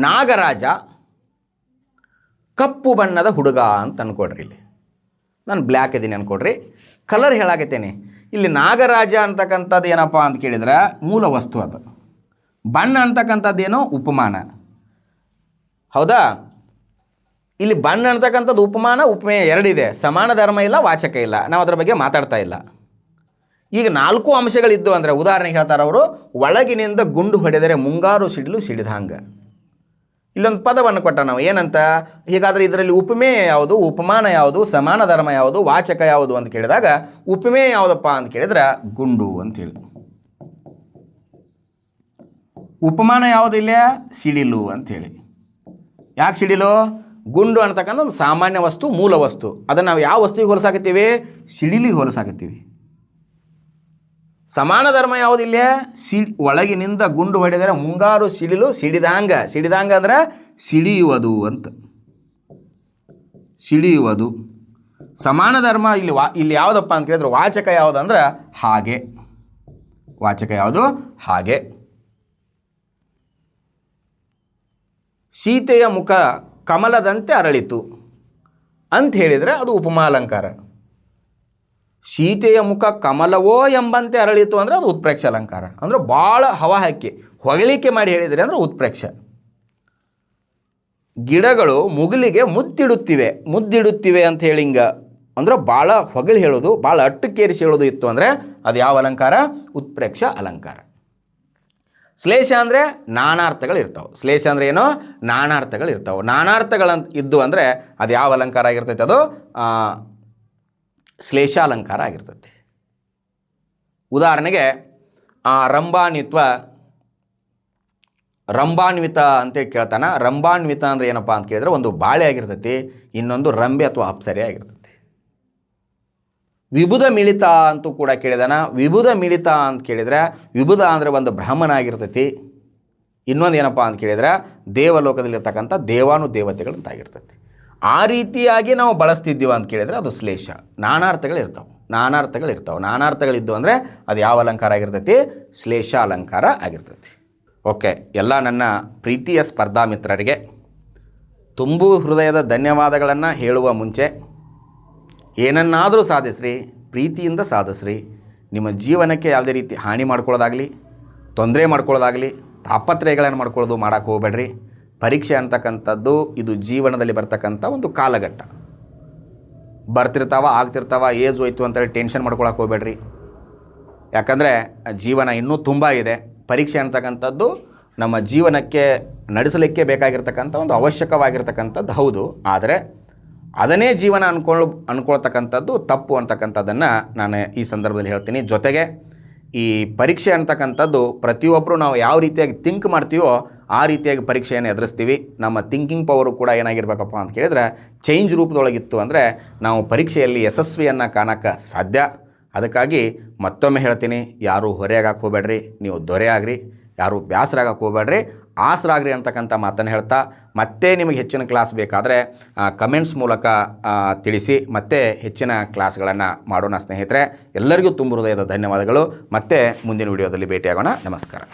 ನಾಗರಾಜ ಕಪ್ಪು ಬಣ್ಣದ ಹುಡುಗ ಅಂತ ಅಂದ್ಕೊಡ್ರಿ. ಇಲ್ಲಿ ನಾನು ಬ್ಲ್ಯಾಕ್ ಇದ್ದೀನಿ ಅಂದ್ಕೊಡ್ರಿ, ಕಲರ್ ಹೇಳಾಕತ್ತೇನೆ. ಇಲ್ಲಿ ನಾಗರಾಜ ಅಂತಕ್ಕಂಥದ್ದು ಏನಪ್ಪ ಅಂತ ಕೇಳಿದ್ರೆ ಮೂಲ ವಸ್ತು. ಅದು ಬಣ್ಣ ಅಂತಕ್ಕಂಥದ್ದೇನೋ ಉಪಮಾನ. ಹೌದಾ? ಇಲ್ಲಿ ಬಣ್ಣ ಅಂತಕ್ಕಂಥದ್ದು ಉಪಮಾನ, ಉಪಮೇಯ ಎರಡಿದೆ. ಸಮಾನ ಧರ್ಮ ಇಲ್ಲ, ವಾಚಕ ಇಲ್ಲ. ನಾವು ಅದರ ಬಗ್ಗೆ ಮಾತಾಡ್ತಾ ಇಲ್ಲ. ಈಗ 4 ಅಂಶಗಳಿದ್ದು ಅಂದರೆ ಉದಾಹರಣೆಗೆ ಹೇಳ್ತಾರೆ ಅವರು, ಒಳಗಿನಿಂದ ಗುಂಡು ಹೊಡೆದರೆ ಮುಂಗಾರು ಸಿಡಿಲು ಸಿಡಿದಂಗ. ಇಲ್ಲೊಂದು ಪದವನ್ನು ಕೊಟ್ಟ ನಾವು ಏನಂತ, ಹೀಗಾದರೆ ಇದರಲ್ಲಿ ಉಪಮೇಯ ಯಾವುದು, ಉಪಮಾನ ಯಾವುದು, ಸಮಾನ ಧರ್ಮ ಯಾವುದು, ವಾಚಕ ಯಾವುದು ಅಂತ ಕೇಳಿದಾಗ ಉಪಮೇಯ ಯಾವುದಪ್ಪ ಅಂತ ಕೇಳಿದ್ರೆ ಗುಂಡು ಅಂತೇಳಿ. ಉಪಮಾನ ಯಾವುದಿಲ್ಲ, ಸಿಡಿಲು ಅಂಥೇಳಿ. ಯಾಕೆ ಸಿಡಿಲು? ಗುಂಡು ಅಂತಕ್ಕಂಥ ಒಂದು ಸಾಮಾನ್ಯ ವಸ್ತು, ಮೂಲ ವಸ್ತು. ಅದನ್ನು ನಾವು ಯಾವ ವಸ್ತುವಿಗೆ ಹೋಲಿಸಾಕತ್ತೀವಿ? ಸಿಡಿಲಿಗೆ ಹೋಲಿಸಾಕತ್ತೀವಿ. ಸಮಾನ ಧರ್ಮ ಯಾವುದಿಲ್ಲ, ಒಳಗಿನಿಂದ ಗುಂಡು ಹೊಡೆದರೆ ಮುಂಗಾರು ಸಿಡಿಲು ಸಿಡಿದಾಂಗ. ಸಿಡಿದಾಂಗ ಅಂದ್ರೆ ಸಿಡಿಯುವುದು ಅಂತ, ಸಿಡಿಯುವುದು. ಸಮಾನ ಧರ್ಮ ಇಲ್ಲಿ ಯಾವುದಪ್ಪ ಅಂತ ಕೇಳಿದ್ರೆ ವಾಚಕ ಯಾವುದಂದ್ರೆ ಹಾಗೆ. ವಾಚಕ ಯಾವುದು? ಹಾಗೆ. ಸೀತೆಯ ಮುಖ ಕಮಲದಂತೆ ಅರಳಿತು ಅಂತ ಹೇಳಿದರೆ ಅದು ಉಪಮಾಲಂಕಾರ. ಸೀತೆಯ ಮುಖ ಕಮಲವೋ ಎಂಬಂತೆ ಅರಳಿತು ಅಂದರೆ ಅದು ಉತ್ಪ್ರೇಕ್ಷ ಅಲಂಕಾರ. ಅಂದರೆ ಭಾಳ ಹವಾ ಹಾಕಿ ಹೊಗಳಿಕೆ ಮಾಡಿ ಹೇಳಿದರೆ ಅಂದರೆ ಉತ್ಪ್ರೇಕ್ಷ. ಗಿಡಗಳು ಮುಗಿಲಿಗೆ ಮುದ್ದಿಡುತ್ತಿವೆ ಅಂತ ಹೇಳಿ ಅಂದ್ರೆ ಭಾಳ ಹೊಗಳಿ ಹೇಳೋದು, ಭಾಳ ಅಟ್ಟಕ್ಕೇರಿಸಿ ಹೇಳೋದು ಇತ್ತು ಅಂದರೆ ಅದು ಯಾವ ಅಲಂಕಾರ? ಉತ್ಪ್ರೇಕ್ಷ ಅಲಂಕಾರ. ಶ್ಲೇಷ ಅಂದರೆ ನಾನಾರ್ಥಗಳು ಇರ್ತಾವೆ. ಶ್ಲೇಷ ಅಂದರೆ ಏನೋ ನಾನಾರ್ಥಗಳು ಇರ್ತಾವೆ. ನಾನಾರ್ಥಗಳಂತ ಇದ್ದು ಅಂದರೆ ಅದು ಯಾವ ಅಲಂಕಾರ ಆಗಿರ್ತೈತೆ? ಅದು ಶ್ಲೇಷಾಲಂಕಾರ ಆಗಿರ್ತೈತಿ. ಉದಾಹರಣೆಗೆ ರಂಭಾನ್ವಿತ ಅಂತೇಳಿ ಕೇಳ್ತಾನ. ರಂಭಾನ್ವಿತ ಅಂದರೆ ಏನಪ್ಪ ಅಂತ ಕೇಳಿದ್ರೆ ಒಂದು ಬಾಳೆ ಆಗಿರ್ತೈತಿ, ಇನ್ನೊಂದು ರಂಬೆ ಅಥವಾ ಅಪ್ಸರೆ ಆಗಿರ್ತೈತಿ. ವಿಭುಧ ಮಿಳಿತ ಅಂತೂ ಕೂಡ ಕೇಳಿದಾನ. ವಿಭುಧ ಮಿಳಿತ ಅಂತ ಕೇಳಿದರೆ ವಿಭುಧ ಅಂದರೆ ಒಂದು ಬ್ರಾಹ್ಮಣ ಆಗಿರ್ತೈತಿ, ಇನ್ನೊಂದು ಏನಪ್ಪ ಅಂತ ಕೇಳಿದ್ರೆ ದೇವಲೋಕದಲ್ಲಿರ್ತಕ್ಕಂಥ ದೇವಾನುದೇವತೆಗಳಂತಾಗಿರ್ತೈತಿ. ಆ ರೀತಿಯಾಗಿ ನಾವು ಬಳಸ್ತಿದ್ದೀವಿ ಅಂತ ಕೇಳಿದರೆ ಅದು ಶ್ಲೇಷ. ನಾನಾರ್ಥಗಳಿರ್ತಾವೆ. ನಾನಾರ್ಥಗಳಿದ್ದು ಅಂದರೆ ಅದು ಯಾವ ಅಲಂಕಾರ ಆಗಿರ್ತೈತಿ? ಶ್ಲೇಷ ಅಲಂಕಾರ ಆಗಿರ್ತೈತಿ. ಓಕೆ, ಎಲ್ಲ ನನ್ನ ಪ್ರೀತಿಯ ಸ್ಪರ್ಧಾ ಮಿತ್ರರಿಗೆ ತುಂಬು ಹೃದಯದ ಧನ್ಯವಾದಗಳನ್ನು ಹೇಳುವ ಮುಂಚೆ, ಏನನ್ನಾದರೂ ಸಾಧಿಸ್ರಿ, ಪ್ರೀತಿಯಿಂದ ಸಾಧಿಸ್ರಿ. ನಿಮ್ಮ ಜೀವನಕ್ಕೆ ಯಾವುದೇ ರೀತಿ ಹಾನಿ ಮಾಡ್ಕೊಳ್ಳೋದಾಗಲಿ, ತೊಂದರೆ ಮಾಡ್ಕೊಳ್ಳೋದಾಗಲಿ, ತಾಪತ್ರಯಗಳನ್ನು ಮಾಡೋಕ್ಕೆ ಹೋಗಬೇಡ್ರಿ. ಪರೀಕ್ಷೆ ಅಂತಕ್ಕಂಥದ್ದು ಇದು ಜೀವನದಲ್ಲಿ ಬರ್ತಕ್ಕಂಥ ಒಂದು ಕಾಲಘಟ್ಟ. ಆಗ್ತಿರ್ತಾವ, ಏಜ್ ಹೋಯ್ತು ಅಂತೇಳಿ ಟೆನ್ಷನ್ ಮಾಡ್ಕೊಳಕ್ಕೆ ಹೋಗಬೇಡ್ರಿ. ಯಾಕಂದರೆ ಜೀವನ ಇನ್ನೂ ತುಂಬ ಇದೆ. ಪರೀಕ್ಷೆ ಅಂತಕ್ಕಂಥದ್ದು ನಮ್ಮ ಜೀವನಕ್ಕೆ ನಡೆಸಲಿಕ್ಕೆ ಬೇಕಾಗಿರ್ತಕ್ಕಂಥ ಒಂದು ಅವಶ್ಯಕವಾಗಿರ್ತಕ್ಕಂಥದ್ದು ಹೌದು. ಆದರೆ ಅದನ್ನೇ ಜೀವನ ಅನ್ಕೊಳ್ತಕ್ಕಂಥದ್ದು ತಪ್ಪು ಅಂತಕ್ಕಂಥದ್ದನ್ನು ನಾನು ಈ ಸಂದರ್ಭದಲ್ಲಿ ಹೇಳ್ತೀನಿ. ಜೊತೆಗೆ ಈ ಪರೀಕ್ಷೆ ಅಂತಕ್ಕಂಥದ್ದು ಪ್ರತಿಯೊಬ್ಬರು ನಾವು ಯಾವ ರೀತಿಯಾಗಿ ಥಿಂಕ್ ಮಾಡ್ತೀವೋ ಆ ರೀತಿಯಾಗಿ ಪರೀಕ್ಷೆಯನ್ನು ಎದುರಿಸ್ತೀವಿ. ನಮ್ಮ ಥಿಂಕಿಂಗ್ ಪವರು ಕೂಡ ಏನಾಗಿರ್ಬೇಕಪ್ಪ ಅಂತ ಕೇಳಿದ್ರೆ ಚೇಂಜ್ ರೂಪದೊಳಗಿತ್ತು ಅಂದರೆ ನಾವು ಪರೀಕ್ಷೆಯಲ್ಲಿ ಯಶಸ್ವಿಯನ್ನು ಕಾಣೋಕ್ಕೆ ಸಾಧ್ಯ. ಅದಕ್ಕಾಗಿ ಮತ್ತೊಮ್ಮೆ ಹೇಳ್ತೀನಿ, ಯಾರೂ ಹೊರೆಯಾಗಕ್ಕೆ ಹೋಗಬೇಡ್ರಿ, ನೀವು ದೊರೆ ಆಗ್ರಿ, ಯಾರೂ ಬೇಸರಾಗಕ್ಕೆ ಹೋಗಬೇಡ್ರಿ, ಆಸರಾಗ್ರಿ ಅಂತಕ್ಕಂಥ ಮಾತನ್ನು ಹೇಳ್ತಾ, ಮತ್ತೆ ನಿಮಗೆ ಹೆಚ್ಚಿನ ಕ್ಲಾಸ್ ಬೇಕಾದರೆ ಕಮೆಂಟ್ಸ್ ಮೂಲಕ ತಿಳಿಸಿ, ಮತ್ತೆ ಹೆಚ್ಚಿನ ಕ್ಲಾಸ್ಗಳನ್ನು ಮಾಡೋಣ ಸ್ನೇಹಿತರೆ. ಎಲ್ಲರಿಗೂ ತುಂಬ ಹೃದಯದ ಧನ್ಯವಾದಗಳು. ಮತ್ತೆ ಮುಂದಿನ ವಿಡಿಯೋದಲ್ಲಿ ಭೇಟಿಯಾಗೋಣ. ನಮಸ್ಕಾರ.